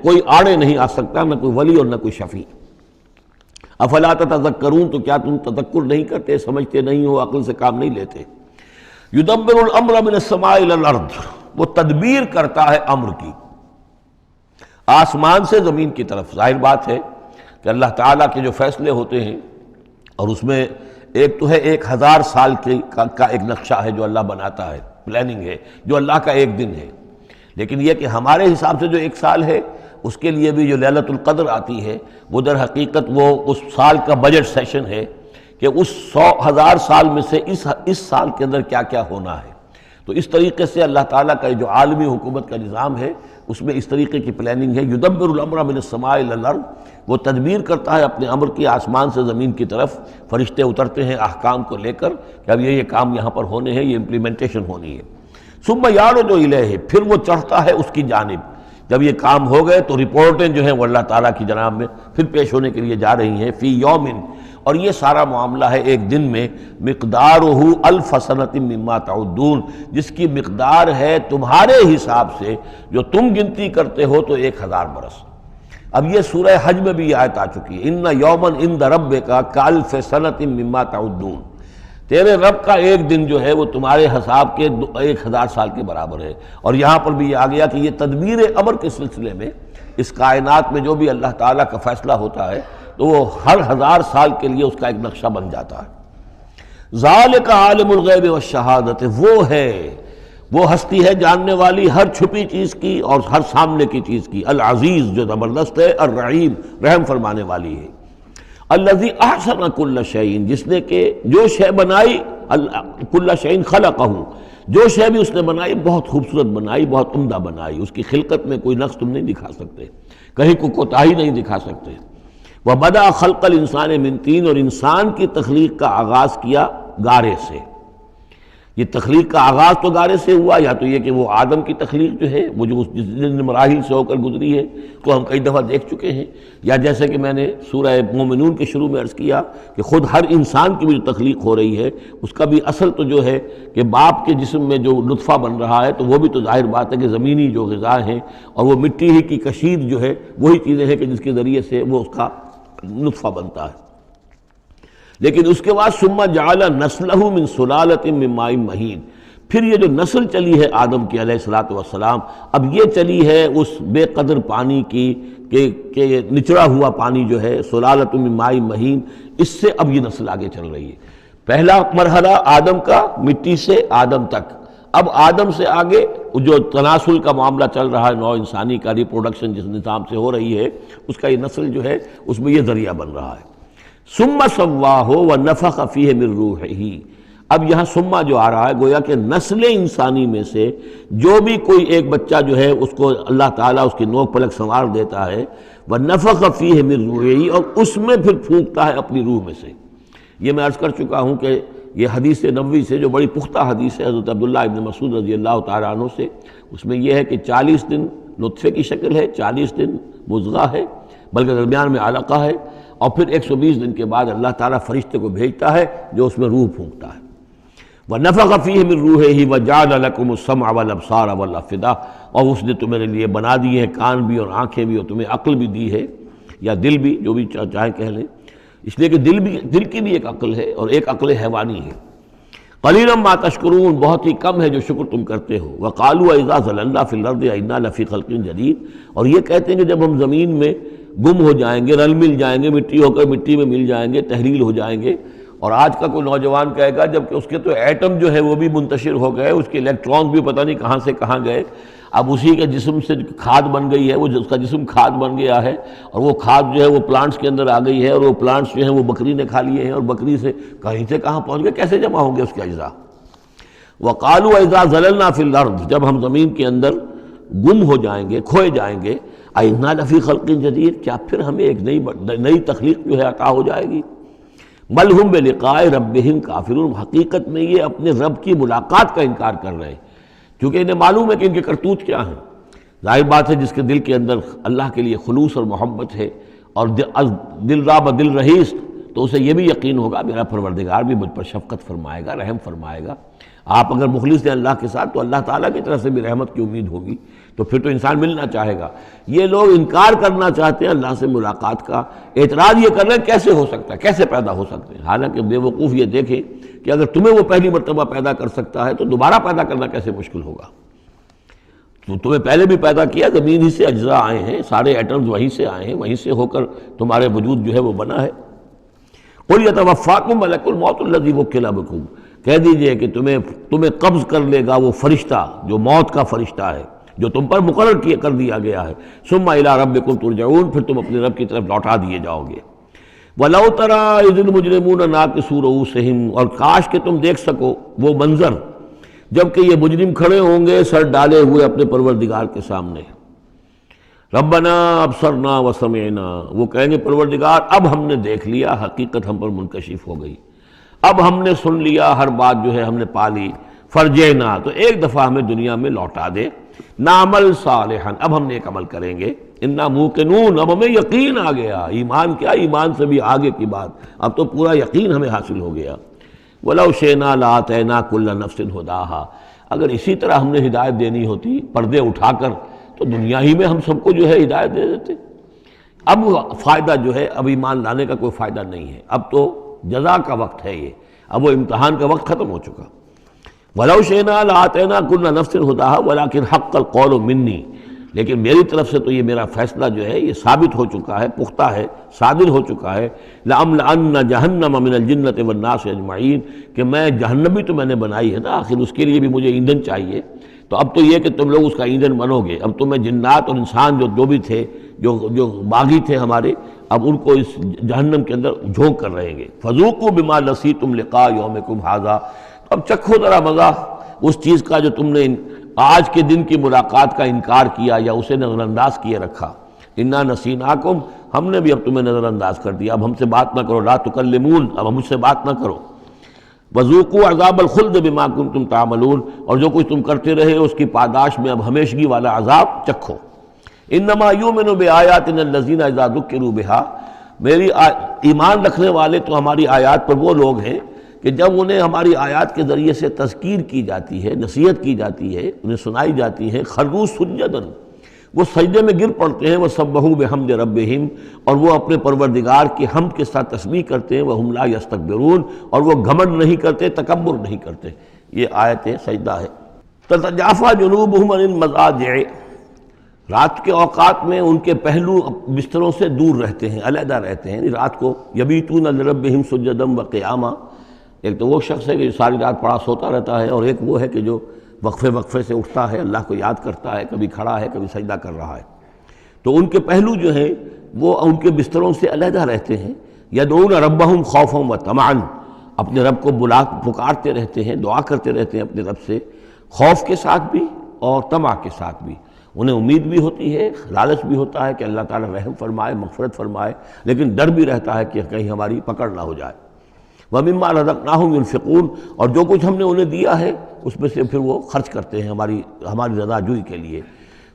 کوئی آڑے نہیں آ سکتا، نہ کوئی ولی اور نہ کوئی شفیع۔ افلا تتذکرون، تو کیا تم تذکر نہیں کرتے، سمجھتے نہیں ہو، عقل سے کام نہیں لیتے۔ یدبر الامر من السماء الى الارض، وہ تدبیر کرتا ہے امر کی آسمان سے زمین کی طرف۔ ظاہر بات ہے کہ اللہ تعالیٰ کے جو فیصلے ہوتے ہیں اور اس میں ایک تو ہے 1000 سال کا ایک نقشہ ہے جو اللہ بناتا ہے، پلاننگ ہے، جو اللہ کا ایک دن ہے، لیکن یہ کہ ہمارے حساب سے جو ایک سال ہے اس کے لیے بھی جو لیلۃ القدر آتی ہے وہ در حقیقت وہ اس سال کا بجٹ سیشن ہے کہ اس 100,000 سال میں سے اس سال کے اندر کیا کیا ہونا ہے۔ تو اس طریقے سے اللہ تعالیٰ کا جو عالمی حکومت کا نظام ہے اس میں اس طریقے کی پلاننگ ہے۔ یدبر الامر من السماء الی الارض، وہ تدبیر کرتا ہے اپنے امر کی آسمان سے زمین کی طرف، فرشتے اترتے ہیں احکام کو لے کر کہ اب یہ کام یہاں پر ہونے ہیں، یہ امپلیمنٹیشن ہونی ہے۔ ثم یعرج الیہ، پھر وہ چڑھتا ہے اس کی جانب، جب یہ کام ہو گئے تو رپورٹیں جو ہیں وہ اللہ تعالیٰ کی جناب میں پھر پیش ہونے کے لیے جا رہی ہیں۔ فی یوم، اور یہ سارا معاملہ ہے ایک دن میں، مقدارہ 1000 سنۃ مما تعدون، جس کی مقدار ہے تمہارے حساب سے جو تم گنتی کرتے ہو تو 1000 برس۔ اب یہ سورہ حج میں بھی یہ آیت آ چکی ہے، ان یوما عند ربک کالف سنۃ مما تعدون، تیرے رب کا ایک دن جو ہے وہ تمہارے حساب کے 1000 سال کے برابر ہے۔ اور یہاں پر بھی یہ آ گیا کہ یہ تدبیر امر کے سلسلے میں اس کائنات میں جو بھی اللہ تعالیٰ کا فیصلہ ہوتا ہے تو وہ ہر 1000 سال کے لیے اس کا ایک نقشہ بن جاتا ہے۔ ذالک عالم الغیب والشہادۃ، وہ ہستی ہے جاننے والی ہر چھپی چیز کی اور ہر سامنے کی چیز کی، العزیز جو زبردست ہے، الرحیم رحم فرمانے والی ہے، الذی احسن کل شیء، جس نے کہ جو شے بنائی، کل شیء خلقہ، جو شے بھی اس نے بنائی بہت خوبصورت بنائی، بہت عمدہ بنائی، اس کی خلقت میں کوئی نقص تم نہیں دکھا سکتے، کہیں کوئی کوتاہی نہیں دکھا سکتے۔ وَبَدَأَ خَلْقَ الْإِنسَانِ مِنْ طِينٍ، اور انسان کی تخلیق کا آغاز کیا گارے سے۔ یہ تخلیق کا آغاز تو گارے سے ہوا، یا تو یہ کہ وہ آدم کی تخلیق جو ہے وہ جو جن مراحل سے ہو کر گزری ہے تو ہم کئی دفعہ دیکھ چکے ہیں، یا جیسے کہ میں نے سورہ مومنون کے شروع میں عرض کیا کہ خود ہر انسان کی بھی جو تخلیق ہو رہی ہے اس کا بھی اصل تو جو ہے کہ باپ کے جسم میں جو نطفہ بن رہا ہے تو وہ بھی تو ظاہر بات ہے کہ زمینی جو غذا ہیں اور وہ مٹی ہی کی کشید جو ہے وہی چیزیں ہیں کہ جس کے ذریعے سے وہ اس کا نطفہ بنتا ہے۔ لیکن اس کے بعد ثم جعل نسلہ من سلالۃ من ماء مہین، پھر یہ جو نسل چلی ہے آدم کی علیہ الصلوۃ والسلام، اب یہ چلی ہے اس بے قدر پانی کی کہ نچڑا ہوا پانی جو ہے، سلالۃ من ماء مہین، اس سے اب یہ نسل آگے چل رہی ہے۔ پہلا مرحلہ آدم کا، مٹی سے آدم تک، اب آدم سے آگے جو تناسل کا معاملہ چل رہا ہے، نوع انسانی کا ریپروڈکشن جس نظام سے ہو رہی ہے، اس کا یہ نسل جو ہے اس میں یہ ذریعہ بن رہا ہے۔ ثم سواہ ونفخ فیہ من روحہ، اب یہاں ثم جو آ رہا ہے گویا کہ نسل انسانی میں سے جو بھی کوئی ایک بچہ جو ہے اس کو اللہ تعالیٰ اس کی نوک پلک سنوار دیتا ہے، ونفخ فیہ من روحہ، اور اس میں پھر پھونکتا ہے اپنی روح میں سے۔ یہ میں عرض کر چکا ہوں کہ یہ حدیث نبوی سے جو بڑی پختہ حدیث ہے حضرت عبداللہ ابن مسعود رضی اللہ تعالیٰ عنہ سے، اس میں یہ ہے کہ 40 دن نطفے کی شکل ہے، 40 دن مضغہ ہے، بلکہ درمیان میں علقہ ہے، اور پھر 120 دن کے بعد اللہ تعالیٰ فرشتے کو بھیجتا ہے جو اس میں روح پھونکتا ہے۔ وَنَفَخَ فِيهِ مِن رُوحِهِ وَجَعَلَ لَكُمُ السَّمْعَ وَالْأَبْصَارَ وَالْأَفْئِدَةَ، اور اس نے تمہارے لیے بنا دیے ہیں کان بھی اور آنکھیں بھی، اور تمہیں عقل بھی دی ہے، یا دل بھی، جو بھی چاہیں کہہ لیں، اس لیے کہ دل کی بھی ایک عقل ہے اور ایک عقل حیوانی ہے۔ قَلِيلًا مَا تَشْكُرُونَ، بہت ہی کم ہے جو شکر تم کرتے ہو۔ وَقَالُوا إِذَا ضَلَلْنَا فِي الْأَرْضِ أَإِنَّا لَفِي خَلْقٍ جَدِيدٍ، اور یہ کہتے ہیں کہ جب ہم زمین میں گم ہو جائیں گے، رل مل جائیں گے، مٹی ہو کر مٹی میں مل جائیں گے، تحلیل ہو جائیں گے، اور آج کا کوئی نوجوان کہے گا جب کہ اس کے تو ایٹم جو ہے وہ بھی منتشر ہو گئے، اس کے الیکٹرانز بھی پتہ نہیں کہاں سے کہاں گئے، اب اسی کے جسم سے کھاد بن گئی ہے، وہ اس کا جسم کھاد بن گیا ہے، اور وہ کھاد جو ہے وہ پلانٹس کے اندر آ گئی ہے، اور وہ پلانٹس جو ہیں وہ بکری نے کھا لیے ہیں، اور بکری سے کہیں سے کہاں پہنچ گئے، کیسے جمع ہوں گے اس کے اجزاء۔ وَقَالُوا إِذَا ضَلَلْنَا فِي الْأَرْضِ، جب ہم زمین کے اندر گم ہو جائیں گے، کھوئے جائیں گے، أَإِنَّا لَفِي خَلْقٍ جَدِيدٍ، کیا پھر ہمیں ایک نئی تخلیق جو ہے عطا ہو جائے گی۔ بل ہم بلقاء ربہم کافرون، حقیقت میں یہ اپنے رب کی ملاقات کا انکار کر رہے ہیں، کیونکہ انہیں معلوم ہے کہ ان کے کرتوت کیا ہیں۔ ظاہر بات ہے جس کے دل کے اندر اللہ کے لیے خلوص اور محبت ہے اور دل راب دل رہیس، تو اسے یہ بھی یقین ہوگا میرا پروردگار بھی مجھ پر شفقت فرمائے گا، رحم فرمائے گا۔ آپ اگر مخلص ہیں اللہ کے ساتھ تو اللہ تعالیٰ کی طرف سے بھی رحمت کی امید ہوگی، تو پھر تو انسان ملنا چاہے گا۔ یہ لوگ انکار کرنا چاہتے ہیں اللہ سے ملاقات کا، اعتراض یہ کر رہے ہیں کیسے ہو سکتا ہے، کیسے پیدا ہو سکتے ہیں، حالانکہ بے وقوف یہ دیکھیں کہ اگر تمہیں وہ پہلی مرتبہ پیدا کر سکتا ہے تو دوبارہ پیدا کرنا کیسے مشکل ہوگا۔ تو تمہیں پہلے بھی پیدا کیا، زمین ہی سے اجزاء آئے ہیں، سارے ایٹمز وہیں سے آئے ہیں، وہیں سے ہو کر تمہارے وجود جو ہے وہ بنا ہے۔ قل یتوفاکم ملک الموت الذی وکل بکم، کہہ دیجئے کہ تمہیں قبض کر لے گا وہ فرشتہ جو موت کا فرشتہ ہے، جو تم پر مقرر کر دیا گیا ہے، ثم الی ربکم ترجعون، پھر تم اپنے رب کی طرف لوٹا دیے جاؤ گے۔ وَلَوْ تَرَىٰ إِذِ الْمُجْرِمُونَ نَاكِسُو رُءُوسِهِمْ، اور کاش کہ تم دیکھ سکو وہ منظر جب کہ یہ مجرم کھڑے ہوں گے سر ڈالے ہوئے اپنے پروردگار کے سامنے، ربنا ابصرنا وسمعنا، وہ کہیں گے پروردگار اب ہم نے دیکھ لیا، حقیقت ہم پر منکشف ہو گئی، اب ہم نے سن لیا، ہر بات جو ہے ہم نے پا لی، فرجعنا، تو ایک دفعہ ہمیں دنیا میں لوٹا دے، نعمل صالحا، اب ہم نیک عمل کریں گے، انا موقنون، اب ہمیں یقین آ گیا، ایمان کیا، ایمان سے بھی آگے کی بات، اب تو پورا یقین ہمیں حاصل ہو گیا۔ وَلَوْ شِئْنَا لَآتَيْنَا كُلَّ نَفْسٍ هُدَاهَا، اگر اسی طرح ہم نے ہدایت دینی ہوتی پردے اٹھا کر تو دنیا ہی میں ہم سب کو جو ہے ہدایت دے دیتے۔ اب فائدہ جو ہے، اب ایمان لانے کا کوئی فائدہ نہیں ہے، اب تو جزا کا وقت ہے، یہ اب وہ امتحان کا وقت ختم ہو چکا۔ وَلَوْ شِئْنَا لَآتَيْنَا كُلَّ نَفْسٍ هُدَاهَا وَلَكِنْ حَقَّ الْقَوْلُ مِنِّي، لیکن میری طرف سے تو یہ میرا فیصلہ جو ہے یہ ثابت ہو چکا ہے، پختہ ہے، صادر ہو چکا ہے، لَأَمْلَأَنَّ جَهَنَّمَ مِنَ الْجِنَّةِ وَالنَّاسِ أَجْمَعِينَ، کہ میں جہنم بھی تو میں نے بنائی ہے نا، آخر اس کے لیے بھی مجھے ایندھن چاہیے، تو اب تو یہ کہ تم لوگ اس کا ایندھن بنو گے، اب تو میں جنات اور انسان جو بھی تھے، جو باغی تھے ہمارے، اب ان کو اس جہنم کے اندر جھونک کر رہیں گے۔ فَذُوقُوا بِمَا نَسِيتُمْ لِقَاءَ يَوْمِكُمْ هَذَا، اب چکھو ذرا مزہ اس چیز کا جو تم نے آج کے دن کی ملاقات کا انکار کیا یا اسے نظر انداز کیے رکھا، انا نسیناکم، ہم نے بھی اب تمہیں نظر انداز کر دیا، اب ہم سے بات نہ کرو، لا تکلمون، اب ہم مجھ سے بات نہ کرو، وذوقوا عذاب الخلد بما کنتم تعملون، اور جو کچھ تم کرتے رہے اس کی پاداش میں اب ہمیشگی والا عذاب چکھو۔ انما یؤمن بآیاتنا الذین اذا ذکروا بہا، میری ایمان رکھنے والے تو ہماری آیات پر وہ لوگ ہیں کہ جب انہیں ہماری آیات کے ذریعے سے تذکیر کی جاتی ہے، نصیحت کی جاتی ہے، انہیں سنائی جاتی ہے، خروا سجدا، وہ سجدے میں گر پڑتے ہیں، وسبحوا بحمد ربہم، اور وہ اپنے پروردگار کی حمد کے ساتھ تسبیح کرتے ہیں، وہم لا یستکبرون، اور وہ گھمنڈ نہیں کرتے، تکبر نہیں کرتے۔ یہ آیت سجدہ ہے۔ تتجافی جنوبہم عن المضاجع، رات کے اوقات میں ان کے پہلو بستروں سے دور رہتے ہیں، علیحدہ رہتے ہیں، رات کو یبیتون لربہم سجدا وقیاما، ایک تو وہ شخص ہے کہ جو ساری رات پڑا سوتا رہتا ہے، اور ایک وہ ہے کہ جو وقفے سے اٹھتا ہے، اللہ کو یاد کرتا ہے، کبھی کھڑا ہے کبھی سجدہ کر رہا ہے، تو ان کے پہلو جو ہیں وہ ان کے بستروں سے علیحدہ رہتے ہیں۔ یدعون ربہم خوفا وطمعا، اپنے رب کو پکارتے رہتے ہیں، دعا کرتے رہتے ہیں اپنے رب سے، خوف کے ساتھ بھی اور طمع کے ساتھ بھی، انہیں امید بھی ہوتی ہے، لالچ بھی ہوتا ہے کہ اللہ تعالیٰ رحم فرمائے، مغفرت فرمائے، لیکن ڈر بھی رہتا ہے کہ کہیں ہماری پکڑ نہ ہو جائے۔ وَمِمَّا رَزَقْنَاهُمْ يُنْفِقُونَ، اور جو کچھ ہم نے انہیں دیا ہے اس میں سے پھر وہ خرچ کرتے ہیں ہماری رضا جوئی کے لیے۔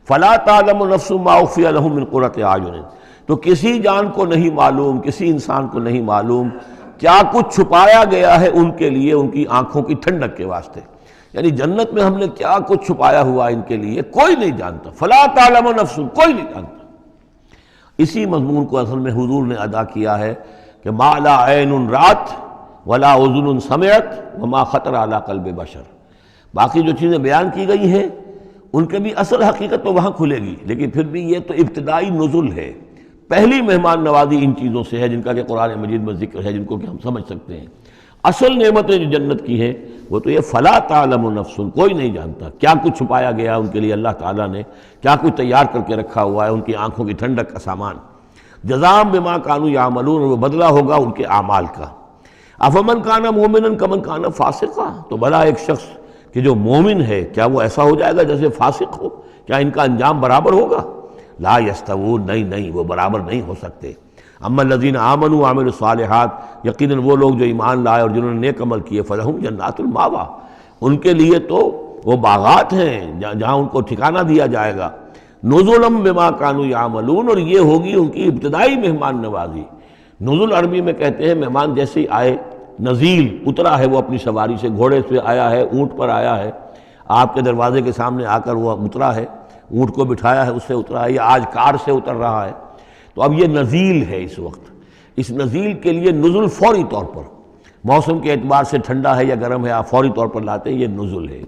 فَلَا تَعْلَمُ نَفْسٌ مَّا أُخْفِيَ لَهُم مِّن قُرَّةِ أَعْيُنٍ، تو کسی جان کو نہیں معلوم، کسی انسان کو نہیں معلوم کیا کچھ چھپایا گیا ہے ان کے لیے، ان کی آنکھوں کی ٹھنڈک کے واسطے، یعنی جنت میں ہم نے کیا کچھ چھپایا ہوا ان کے لیے کوئی نہیں جانتا۔ فَلَا تَعْلَمُ نَفْسٌ، کوئی نہیں جانتا۔ اسی مضمون کو اصل میں حضور نے ادا کیا ہے کہ مَا لَا عَيْنٌ رَأَتْ وَلَا أُذُنٌ سَمِعَتْ وَمَا خَطَرَ عَلَىٰ قَلْبِ بَشَرٍ، باقی جو چیزیں بیان کی گئی ہیں ان کے بھی اصل حقیقت تو وہاں کھلے گی، لیکن پھر بھی یہ تو ابتدائی نزل ہے، پہلی مہمان نوازی ان چیزوں سے ہے جن کا کہ قرآن مجید میں ذکر ہے، جن کو کہ ہم سمجھ سکتے ہیں۔ اصل نعمتیں جو جنت کی ہیں وہ تو یہ فَلَا تَعْلَمُ نَفْسٌ، کوئی نہیں جانتا کیا کچھ چھپایا گیا ان کے لیے، اللہ تعالیٰ نے کیا کچھ تیار کر کے رکھا ہوا ہے ان کی آنکھوں کی ٹھنڈک کا سامان۔ جزاء بما كانوا يعملون، اور وہ بدلہ ہوگا ان کے اعمال کا۔ افمن کان مومنا کمن کان فاسقا، تو بھلا ایک شخص کہ جو مومن ہے کیا وہ ایسا ہو جائے گا جیسے فاسق ہو؟ کیا ان کا انجام برابر ہوگا؟ لا یستوون، نہیں وہ برابر نہیں ہو سکتے۔ اما الذین آمنوا وعملوا الصالحات، یقیناً وہ لوگ جو ایمان لائے اور جنہوں نے نیک عمل کیے، فلہم جنات الماوا، ان کے لیے تو وہ باغات ہیں جہاں ان کو ٹھکانہ دیا جائے گا۔ نزلا بما كانوا يعملون، اور یہ ہوگی ان کی ابتدائی مہمان نوازی۔ نزول عربی میں کہتے ہیں مہمان جیسے ہی آئے، نزیل اترا ہے وہ اپنی سواری سے، گھوڑے سے آیا ہے، اونٹ پر آیا ہے، آپ کے دروازے کے سامنے آ کر وہ اترا ہے، اونٹ کو بٹھایا ہے، اس سے اترا ہے، یا آج کار سے اتر رہا ہے، تو اب یہ نزیل ہے اس وقت۔ اس نزیل کے لیے نزول فوری طور پر، موسم کے اعتبار سے ٹھنڈا ہے یا گرم ہے، آپ فوری طور پر لاتے ہیں، یہ نزول ہے۔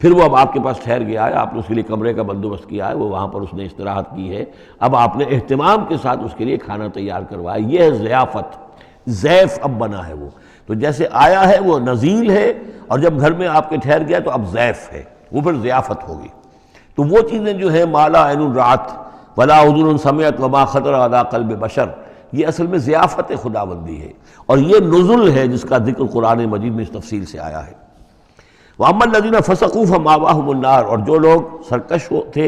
پھر وہ اب آپ کے پاس ٹھہر گیا ہے، آپ نے اس کے لیے کمرے کا بندوبست کیا ہے، وہ وہاں پر اس نے استراحت کی ہے، اب آپ نے اہتمام کے ساتھ اس کے لیے کھانا تیار کروایا، یہ ہے ضیافت۔ ضیف اب بنا ہے وہ، تو جیسے آیا ہے وہ نزیل ہے، اور جب گھر میں آپ کے ٹھہر گیا تو اب ضیف ہے، وہ پھر ضیافت ہوگی۔ تو وہ چیزیں جو ہیں مالا عین رات ولا اذن سمعت وما خطر علی قلب بشر، یہ اصل میں ضیافت خداوندی ہے، اور یہ نزل ہے جس کا ذکر قرآن مجید میں اس تفصیل سے آیا ہے۔ وَأَمَّا الَّذِينَ فَسَقُوا فَمَأْوَاهُمُ النَّارُ، اور جو لوگ سرکش تھے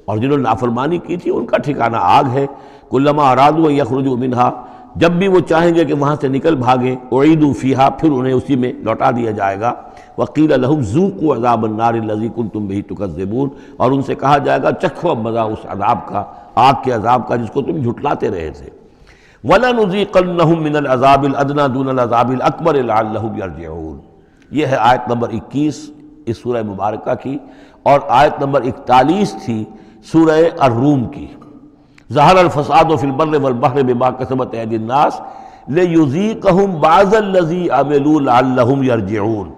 اور جنہوں نے نافرمانی کی تھی ان کا ٹھکانہ آگ ہے۔ كُلَّمَا أَرَادُوا أَن يَخْرُجُوا مِنْهَا، جب بھی وہ چاہیں گے کہ وہاں سے نکل بھاگیں، أُعِيدُوا فِيهَا، پھر انہیں اسی میں لوٹا دیا جائے گا۔ وَقِيلَ لَهُمْ ذُوقُوا عَذَابَ النَّارِ الَّذِي كُنتُمْ بِهِ تُكَذِّبُونَ، اور ان سے کہا جائے گا چکھو اب مزہ اس عذاب کا، آگ کے عذاب کا جس کو تم جھٹلاتے رہے تھے۔ وَلَنُذِيقَنَّهُم مِّنَ الْعَذَابِ الْأَدْنَىٰ دُونَ الْعَذَابِ الْأَكْبَرِ لَعَلَّهُمْ يَرْجِعُونَ۔ یہ ہے آیت نمبر 21 اس سورہ مبارکہ کی، اور آیت نمبر 41 تھی سورہ الروم کی۔ ظہر الفساد فی البر والبحر بما کسبت ایدی الناس لیذیقہم بعض الذی عملوا لعلہم یرجعون،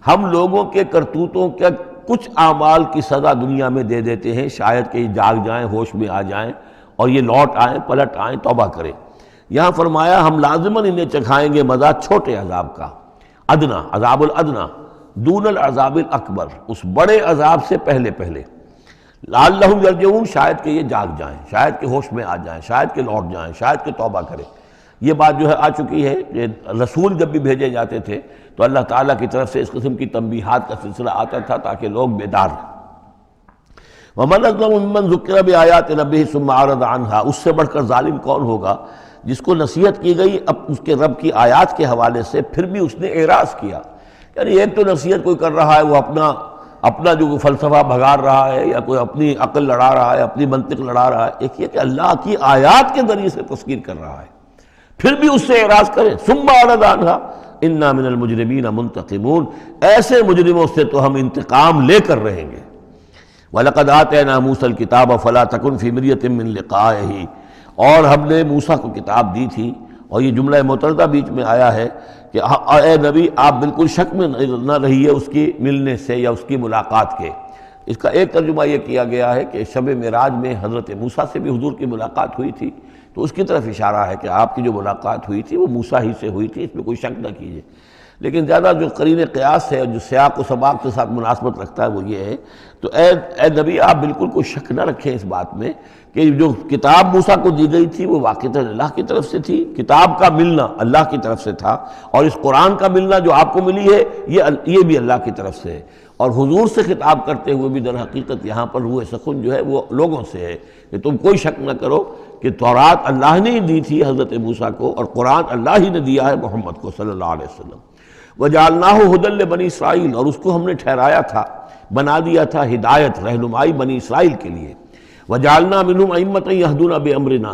ہم لوگوں کے کرتوتوں کے کچھ اعمال کی سزا دنیا میں دے دیتے ہیں، شاید کہ یہ جاگ جائیں، ہوش میں آ جائیں اور یہ لوٹ آئیں، پلٹ آئیں، توبہ کریں۔ یہاں فرمایا ہم لازماً انہیں چکھائیں گے مزہ چھوٹے عذاب کا، ادنا، عذاب الادنا، دون العذاب الاکبر، اس بڑے عذاب سے پہلے پہلے، لعلہم یرجعون، شاید کہ یہ جاگ جائیں، شاید کہ ہوش میں آ جائیں، شاید کہ لوٹ جائیں، شاید کہ توبہ کریں۔ یہ بات جو ہے آ چکی ہے کہ رسول جب بھی بھیجے جاتے تھے تو اللہ تعالیٰ کی طرف سے اس قسم کی تنبیہات کا سلسلہ آتا تھا تاکہ لوگ بیدار رہیں۔ وَمَنْ أَظْلَمُ مِمَّنْ ذُكِّرَ بِآيَاتِ رَبِّهِ ثُمَّ أَعْرَضَ عَنْهَا، اس سے بڑھ کر ظالم کون ہوگا جس کو نصیحت کی گئی اب اس کے رب کی آیات کے حوالے سے پھر بھی اس نے اعراض کیا۔ یعنی ایک تو نصیحت کوئی کر رہا ہے وہ اپنا جو فلسفہ بھگار رہا ہے یا کوئی اپنی عقل لڑا رہا ہے، اپنی منطق لڑا رہا ہے، ایک یہ کہ اللہ کی آیات کے ذریعے سے تذکیر کر رہا ہے، پھر بھی اس سے اعراض کریں۔ ثم اعرض عنہا انا من المجرمین منتقمون، ایسے مجرموں سے تو ہم انتقام لے کر رہیں گے۔ وَلَقَدْ آتَيْنَا مُوسَى الْكِتَابَ فَلَا تَكُنْ فِي مِرْيَةٍ مِّن لِقَائِهِ، اور ہم نے موسیٰ کو کتاب دی تھی، اور یہ جملہ متردہ بیچ میں آیا ہے کہ اے نبی آپ بالکل شک میں نہ رہیے اس کی ملنے سے یا اس کی ملاقات کے۔ اس کا ایک ترجمہ یہ کیا گیا ہے کہ شب معراج میں حضرت موسیٰ سے بھی حضور کی ملاقات ہوئی تھی، تو اس کی طرف اشارہ ہے کہ آپ کی جو ملاقات ہوئی تھی وہ موسیٰ ہی سے ہوئی تھی، اس میں کوئی شک نہ کیجیے۔ لیکن زیادہ جو قرین قیاس ہے اور جو سیاق و سباق کے ساتھ مناسبت رکھتا ہے وہ یہ ہے، تو اے نبی آپ بالکل کوئی شک نہ رکھیں اس بات میں کہ جو کتاب موسیٰ کو دی گئی تھی وہ واقعتاً اللہ کی طرف سے تھی، کتاب کا ملنا اللہ کی طرف سے تھا، اور اس قرآن کا ملنا جو آپ کو ملی ہے یہ بھی اللہ کی طرف سے ہے۔ اور حضور سے خطاب کرتے ہوئے بھی در حقیقت یہاں پر روح سخن جو ہے وہ لوگوں سے ہے کہ تم کوئی شک نہ کرو کہ تورات اللہ نے ہی دی تھی حضرت موسیٰ کو، اور قرآن اللہ ہی نے دیا ہے محمد کو صلی اللہ علیہ وسلم۔ وَجَعَلْنَاهُ هُدًى لِبَنِي اسرائیل، اور اس کو ہم نے ٹھہرایا تھا، بنا دیا تھا ہدایت، رہنمائی بنی اسرائیل کے لیے۔ وَجَعَلْنَا مِنْهُمْ أَئِمَّةً يَهْدُونَ بِأَمْرِنَا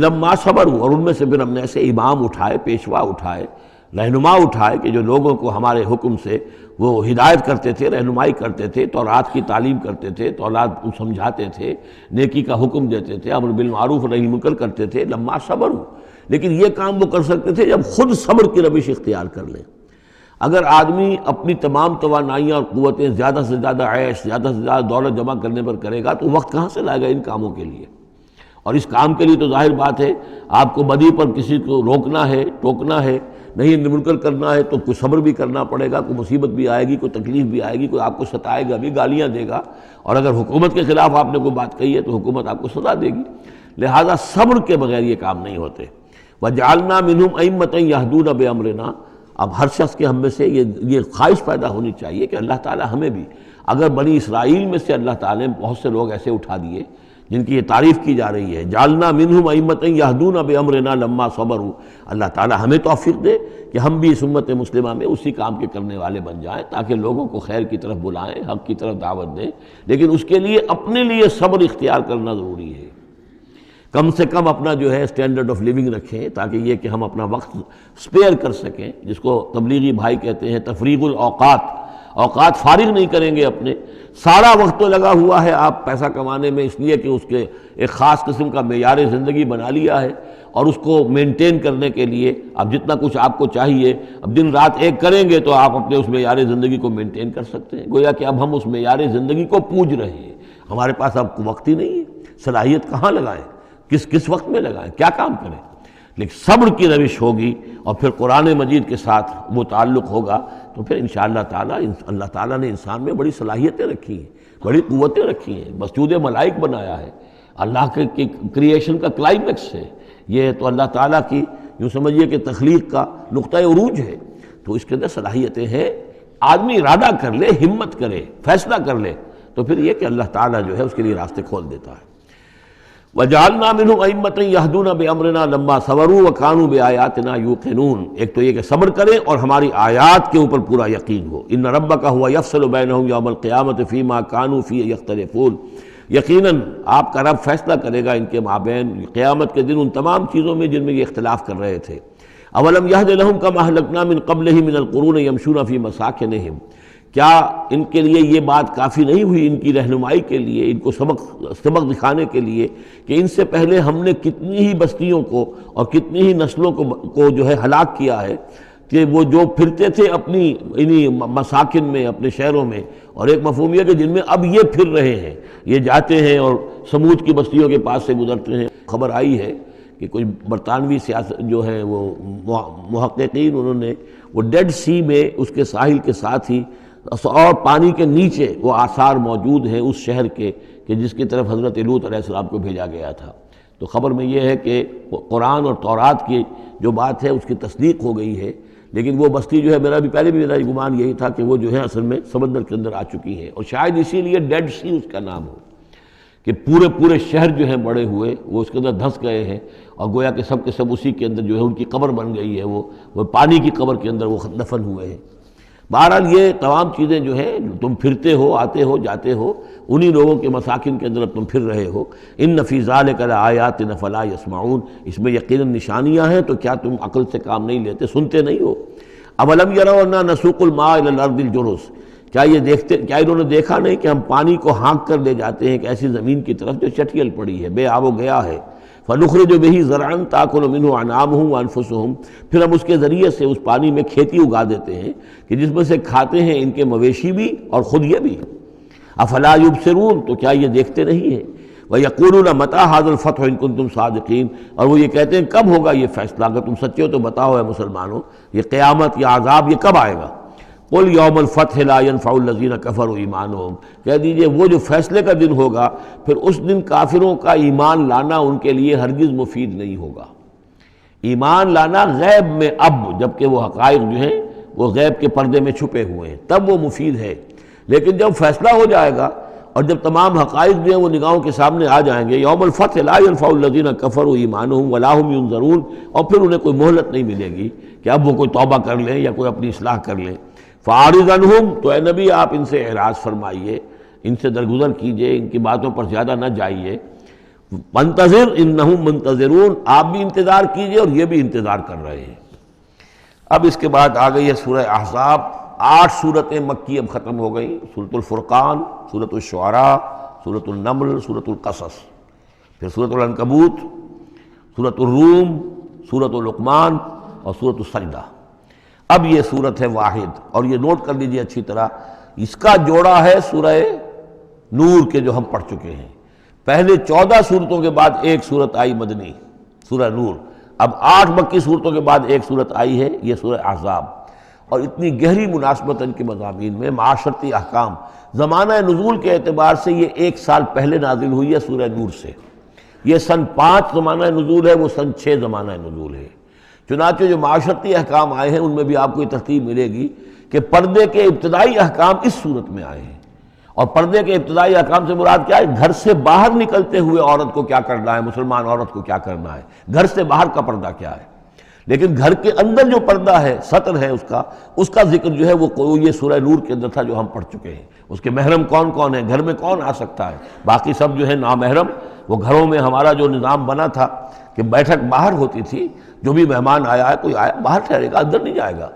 لَمَّا صَبَرُوا، اور ان میں سے پھر ہم نے ایسے امام اٹھائے، پیشوا اٹھائے، رہنما اٹھائے کہ جو لوگوں کو ہمارے حکم سے وہ ہدایت کرتے تھے، رہنمائی کرتے تھے، تورات کی تعلیم کرتے تھے، تورات کو سمجھاتے تھے، نیکی کا حکم دیتے تھے، امر بالمعروف نہی منکر کرتے تھے۔ لما صبروا، لیکن یہ کام وہ کر سکتے تھے جب خود صبر کی روش اختیار کر لیں۔ اگر آدمی اپنی تمام توانائیاں اور قوتیں زیادہ سے زیادہ عیش، زیادہ سے زیادہ دولت جمع کرنے پر کرے گا تو وقت کہاں سے لائے گا ان کاموں کے لیے؟ اور اس کام کے لیے تو ظاہر بات ہے آپ کو بدی پر کسی کو روکنا ہے، ٹوکنا ہے، نہیں منکر کرنا ہے تو کوئی صبر بھی کرنا پڑے گا، کوئی مصیبت بھی آئے گی، کوئی تکلیف بھی آئے گی، کوئی آپ کو ستائے گا بھی، گالیاں دے گا، اور اگر حکومت کے خلاف آپ نے کوئی بات کہی ہے تو حکومت آپ کو سزا دے گی۔ لہذا صبر کے بغیر یہ کام نہیں ہوتے۔ وَجَعَلْنَا مِنْهُمْ أَئِمَّةً يَهْدُونَ بِأَمْرِنَا، اب ہر شخص کے ہم میں سے یہ خواہش پیدا ہونی چاہیے کہ اللہ تعالیٰ ہمیں بھی، اگر بنی اسرائیل میں سے اللہ تعالیٰ نے بہت سے لوگ ایسے اٹھا دیے جن کی یہ تعریف کی جا رہی ہے، جعلنا منہم ائمۃ یہدون بامرنا لما صبروا، اللہ تعالیٰ ہمیں توفیق دے کہ ہم بھی اس امت مسلمہ میں اسی کام کے کرنے والے بن جائیں تاکہ لوگوں کو خیر کی طرف بلائیں، حق کی طرف دعوت دیں، لیکن اس کے لیے اپنے لیے صبر اختیار کرنا ضروری ہے۔ کم سے کم اپنا جو ہے اسٹینڈرڈ آف لیونگ رکھیں تاکہ یہ کہ ہم اپنا وقت سپیئر کر سکیں، جس کو تبلیغی بھائی کہتے ہیں تفریغ الاوقات، اوقات فارغ نہیں کریں گے اپنے، سارا وقت تو لگا ہوا ہے آپ پیسہ کمانے میں اس لیے کہ اس کے ایک خاص قسم کا معیار زندگی بنا لیا ہے، اور اس کو مینٹین کرنے کے لیے اب جتنا کچھ آپ کو چاہیے اب دن رات ایک کریں گے تو آپ اپنے اس معیار زندگی کو مینٹین کر سکتے ہیں۔ گویا کہ اب ہم اس معیار زندگی کو پوج رہے ہیں، ہمارے پاس اب وقت ہی نہیں ہے، صلاحیت کہاں لگائیں، کس وقت میں لگائیں، کیا کام کریں۔ لیکن صبر کی روش ہوگی اور پھر قرآن مجید کے ساتھ وہ تعلق ہوگا تو پھر انشاءاللہ تعالیٰ اللہ تعالیٰ نے انسان میں بڑی صلاحیتیں رکھی ہیں، بڑی قوتیں رکھی ہیں، مسجود ملائک بنایا ہے، اللہ کے کریشن کا کلائمیکس ہے یہ، تو اللہ تعالیٰ کی یوں سمجھیے کہ تخلیق کا نقطہ عروج ہے، تو اس کے اندر صلاحیتیں ہیں۔ آدمی ارادہ کر لے، ہمت کرے، فیصلہ کر لے تو پھر یہ کہ اللہ تعالیٰ جو ہے اس کے لیے راستے کھول دیتا ہے۔ وَجَعَلْنَا مِنْهُمْ أَئِمَّةً يَهْدُونَ بِأَمْرِنَا لَمَّا صَبَرُوا وَكَانُوا بِآيَاتِنَا يُوقِنُونَ، ایک تو یہ کہ صبر کریں اور ہماری آیات کے اوپر پورا یقین ہو۔ إِنَّ رَبَّكَ هُوَ يَفْصِلُ بَيْنَهُمْ يَوْمَ الْقِيَامَةِ فِيمَا كَانُوا فِيهِ يَخْتَلِفُونَ، یقیناً آپ کا رب فیصلہ کرے گا ان کے مابین قیامت کے دن ان تمام چیزوں میں جن میں یہ اختلاف کر رہے تھے۔ اولم یہد لہم کما اہلکنا من قبلہم من القرون یمشون فی مساکنہم، کیا ان کے لیے یہ بات کافی نہیں ہوئی ان کی رہنمائی کے لیے، ان کو سبق دکھانے کے لیے کہ ان سے پہلے ہم نے کتنی ہی بستیوں کو اور کتنی ہی نسلوں کو جو ہے ہلاک کیا ہے، کہ وہ جو پھرتے تھے اپنی انہی مساکن میں، اپنے شہروں میں، اور ایک مفہوم یہ کہ جن میں اب یہ پھر رہے ہیں، یہ جاتے ہیں اور سمود کی بستیوں کے پاس سے گزرتے ہیں۔ خبر آئی ہے کہ کچھ برطانوی سیاست جو ہیں وہ محققین، انہوں نے وہ ڈیڈ سی میں اس کے ساحل کے ساتھ ہی اور پانی کے نیچے وہ آثار موجود ہیں اس شہر کے کہ جس کی طرف حضرت لوط علیہ السلام کو بھیجا گیا تھا۔ تو خبر میں یہ ہے کہ قرآن اور تورات کی جو بات ہے اس کی تصدیق ہو گئی ہے، لیکن وہ بستی جو ہے میرا پہلے گمان یہی تھا کہ وہ جو ہے اصل میں سمندر کے اندر آ چکی ہے، اور شاید اسی لیے ڈیڈ سی اس کا نام ہو کہ پورے شہر جو ہیں بڑے ہوئے وہ اس کے اندر دھنس گئے ہیں، اور گویا کہ سب کے سب اسی کے اندر جو ہے ان کی قبر بن گئی ہے، وہ پانی کی قبر کے اندر وہ دفن ہوئے ہیں۔ بہرحال یہ تمام چیزیں جو ہیں تم پھرتے ہو، آتے ہو، جاتے ہو، انہی لوگوں کے مساکن کے اندر تم پھر رہے ہو۔ ان فی ذلک لآیات فلا یسمعون، اس میں یقیناً نشانیاں ہیں تو کیا تم عقل سے کام نہیں لیتے، سنتے نہیں ہو؟ اولم یروا انا نسوق الماء الی الارض الجرز، کیا انہوں نے دیکھا نہیں کہ ہم پانی کو ہانک کر لے جاتے ہیں ایک ایسی زمین کی طرف جو چٹیل پڑی ہے، بے آب و گیا ہے، فنخرج به زرعا تاکل منه انعامهم وانفسهم، پھر ہم اس کے ذریعے سے اس پانی میں کھیتی اگا دیتے ہیں کہ جس میں سے کھاتے ہیں ان کے مویشی بھی اور خود یہ بھی۔ افلا یبصرون، تو کیا یہ دیکھتے نہیں ہیں؟ وَيَقُولُونَ مَتَىٰ هَٰذَا الْفَتْحُ إِن كُنتُمْ صَادِقِينَ، اور وہ یہ کہتے ہیں کب ہوگا یہ فیصلہ، اگر تم سچے ہو تو بتاؤ اے مسلمانوں، یہ قیامت یا عذاب یہ کب آئے گا؟ قُلْ يَوْمَ الْفَتْحِ لَا يَنفَعُ الَّذِينَ كَفَرُوا إِيمَانُهُمْ، کہہ دیجئے وہ جو فیصلے کا دن ہوگا پھر اس دن کافروں کا ایمان لانا ان کے لیے ہرگز مفید نہیں ہوگا۔ ایمان لانا غیب میں اب، جبکہ وہ حقائق جو ہیں وہ غیب کے پردے میں چھپے ہوئے ہیں، تب وہ مفید ہے، لیکن جب فیصلہ ہو جائے گا اور جب تمام حقائق جو ہیں وہ نگاہوں کے سامنے آ جائیں گے، یوم الفتح لا ينفع الذین کفروا ایمانہم ولا هم ینظرون، اور پھر انہیں کوئی مہلت نہیں ملے گی کہ اب وہ کوئی توبہ کر لیں یا کوئی اپنی اصلاح کر لیں۔ فاعرض عنہم، تو اے نبی آپ ان سے اعراض فرمائیے، ان سے درگزر کیجئے، ان کی باتوں پر زیادہ نہ جائیے۔ منتظر انہم منتظرون، آپ بھی انتظار کیجئے اور یہ بھی انتظار کر رہے ہیں۔ اب اس کے بعد آ گئی ہے سورہ احزاب، 8 سورتیں مکی اب ختم ہو گئی، سورۃ الفرقان، سورۃ الشعراء، سورۃ النمل، سورۃ القصص، پھر سورۃ العنکبوت، سورۃ الروم، سورۃ لقمان اور سورۃ السجدہ۔ اب یہ سورت ہے واحد، اور یہ نوٹ کر لیجئے اچھی طرح، اس کا جوڑا ہے سورہ نور کے جو ہم پڑھ چکے ہیں۔ پہلے 14 سورتوں کے بعد ایک سورت آئی مدنی، سورہ نور، اب 8 مکی صورتوں کے بعد ایک صورت آئی ہے، یہ سورہ احزاب، اور اتنی گہری مناسبت ان کے مضامین میں، معاشرتی احکام، زمانہ نزول کے اعتبار سے یہ 1 سال پہلے نازل ہوئی ہے سورہ نور سے، یہ سن 5 زمانہ نزول ہے، وہ سن 6 زمانہ نزول ہے۔ چنانچہ جو معاشرتی احکام آئے ہیں ان میں بھی آپ کو یہ ترتیب ملے گی کہ پردے کے ابتدائی احکام اس صورت میں آئے ہیں، اور پردے کے ابتدائی احکام سے مراد کیا ہے؟ گھر سے باہر نکلتے ہوئے عورت کو کیا کرنا ہے، مسلمان عورت کو کیا کرنا ہے، گھر سے باہر کا پردہ کیا ہے۔ لیکن گھر کے اندر جو پردہ ہے، سطر ہے اس کا ذکر جو ہے وہ یہ سورہ نور کے اندر تھا جو ہم پڑھ چکے ہیں۔ اس کے محرم کون کون ہیں، گھر میں کون آ سکتا ہے، باقی سب جو ہے نامحرم۔ وہ گھروں میں ہمارا جو نظام بنا تھا کہ بیٹھک باہر ہوتی تھی، جو بھی مہمان آیا ہے، کوئی آیا باہر ٹھہرے گا، اندر نہیں جائے گا۔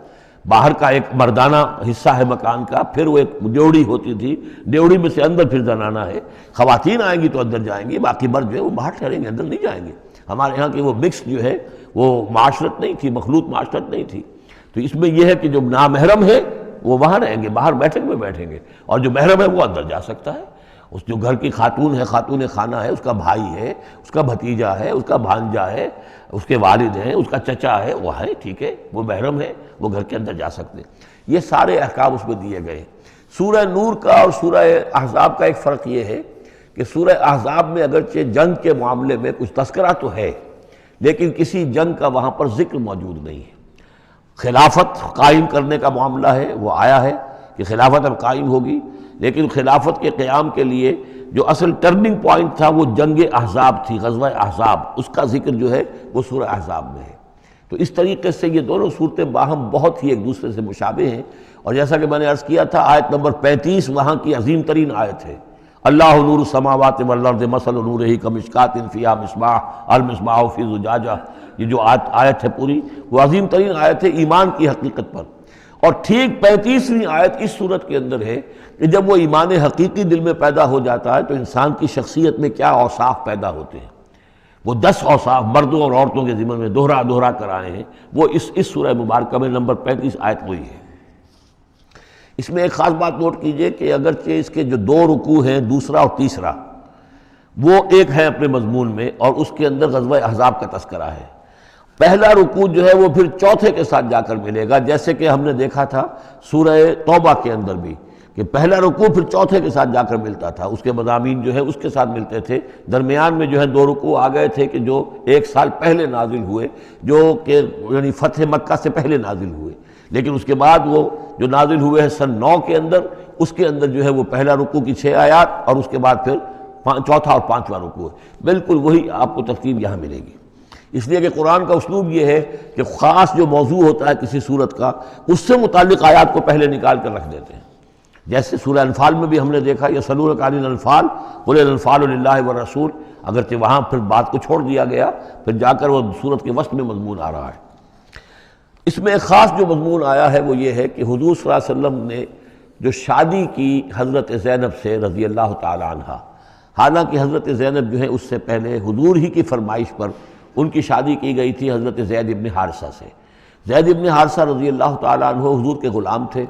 باہر کا ایک مردانہ حصہ ہے مکان کا، پھر وہ ایک ڈیوڑی ہوتی تھی، ڈیوڑی میں سے اندر پھر زنانہ ہے، خواتین آئیں گی تو اندر جائیں گی، باقی مرد جو ہے وہ باہر ٹھہریں گے، اندر نہیں جائیں گے۔ ہمارے یہاں کی وہ مکس جو ہے وہ معاشرت نہیں تھی، مخلوط معاشرت نہیں تھی۔ تو اس میں یہ ہے کہ جو نامحرم ہے وہ وہاں رہیں گے، باہر بیٹھک میں بیٹھیں گے، اور جو محرم ہے وہ اندر جا سکتا ہے۔ اس جو گھر کی خاتون ہے، خاتون خانہ ہے، اس کا بھائی ہے، اس کا بھتیجا ہے، اس کا بھانجا ہے، اس کے والد ہیں، اس کا چچا ہے، وہ ہے، ٹھیک ہے، وہ محرم ہے، وہ گھر کے اندر جا سکتے ہیں۔ یہ سارے احکام اس میں دیے گئے ہیں۔ سورہ نور کا اور سورہ احزاب کا ایک فرق یہ ہے کہ سورہ احزاب میں اگرچہ جنگ کے معاملے میں کچھ تذکرہ تو ہے، لیکن کسی جنگ کا وہاں پر ذکر موجود نہیں ہے۔ خلافت قائم کرنے کا معاملہ ہے، وہ آیا ہے کہ خلافت اب قائم ہوگی، لیکن خلافت کے قیام کے لیے جو اصل ٹرننگ پوائنٹ تھا وہ جنگ احزاب تھی، غزوہ احزاب، اس کا ذکر جو ہے وہ سورہ احزاب میں ہے۔ تو اس طریقے سے یہ دونوں صورتیں باہم بہت ہی ایک دوسرے سے مشابہ ہیں، اور جیسا کہ میں نے عرض کیا تھا آیت نمبر 35 وہاں کی عظیم ترین آیت ہے۔ اللہ نور السماوات والارض مثل نورہ کمشکات فیہا مصباح المصباح فی زجاجہ، یہ جو آیت ہے پوری وہ عظیم ترین آیت ہے ایمان کی حقیقت پر۔ اور ٹھیک 35ویں آیت اس صورت کے اندر ہے کہ جب وہ ایمان حقیقی دل میں پیدا ہو جاتا ہے تو انسان کی شخصیت میں کیا اوصاف پیدا ہوتے ہیں۔ وہ 10 اوصاف مردوں اور عورتوں کے ذمن میں دہرا کر آئے ہیں، وہ اس سورہ مبارکہ میں نمبر 35 آیت وہی ہے۔ اس میں ایک خاص بات نوٹ کیجئے کہ اگرچہ اس کے جو 2 رکوع ہیں، دوسرا اور تیسرا، وہ ایک ہے اپنے مضمون میں، اور اس کے اندر غزوہ احزاب کا تذکرہ ہے۔ پہلا رکوع جو ہے وہ پھر چوتھے کے ساتھ جا کر ملے گا، جیسے کہ ہم نے دیکھا تھا سورہ توبہ کے اندر بھی کہ پہلا رکوع پھر چوتھے کے ساتھ جا کر ملتا تھا، اس کے مضامین جو ہے اس کے ساتھ ملتے تھے۔ درمیان میں جو ہے 2 رکوع آ گئے تھے کہ جو 1 سال پہلے نازل ہوئے، جو کہ یعنی فتح مکہ سے پہلے نازل ہوئے، لیکن اس کے بعد وہ جو نازل ہوئے ہیں سن 9 کے اندر، اس کے اندر جو ہے وہ پہلا رکوع کی 6 آیات اور اس کے بعد پھر چوتھا اور 5واں رکوع ہے۔ بالکل وہی آپ کو ترتیب یہاں ملے گی، اس لیے کہ قرآن کا اسلوب یہ ہے کہ خاص جو موضوع ہوتا ہے کسی صورت کا، اس سے متعلق آیات کو پہلے نکال کر رکھ دیتے ہیں۔ جیسے سورہ انفال میں بھی ہم نے دیکھا یسألونک عن الانفال قل الانفال للہ والرسول، اگرچہ وہاں پھر بات کو چھوڑ دیا گیا، پھر جا کر وہ صورت کے وسط میں مضمون آ رہا ہے۔ اس میں ایک خاص جو مضمون آیا ہے وہ یہ ہے کہ حضور صلی اللہ علیہ وسلم نے جو شادی کی حضرت زینب سے رضی اللہ تعالی عنہ، حالانکہ حضرت زینب جو ہے اس سے پہلے حضور ہی کی فرمائش پر ان کی شادی کی گئی تھی حضرت زید ابن حارثہ سے۔ زید ابن حارثہ رضی اللہ تعالیٰ عنہ حضور کے غلام تھے،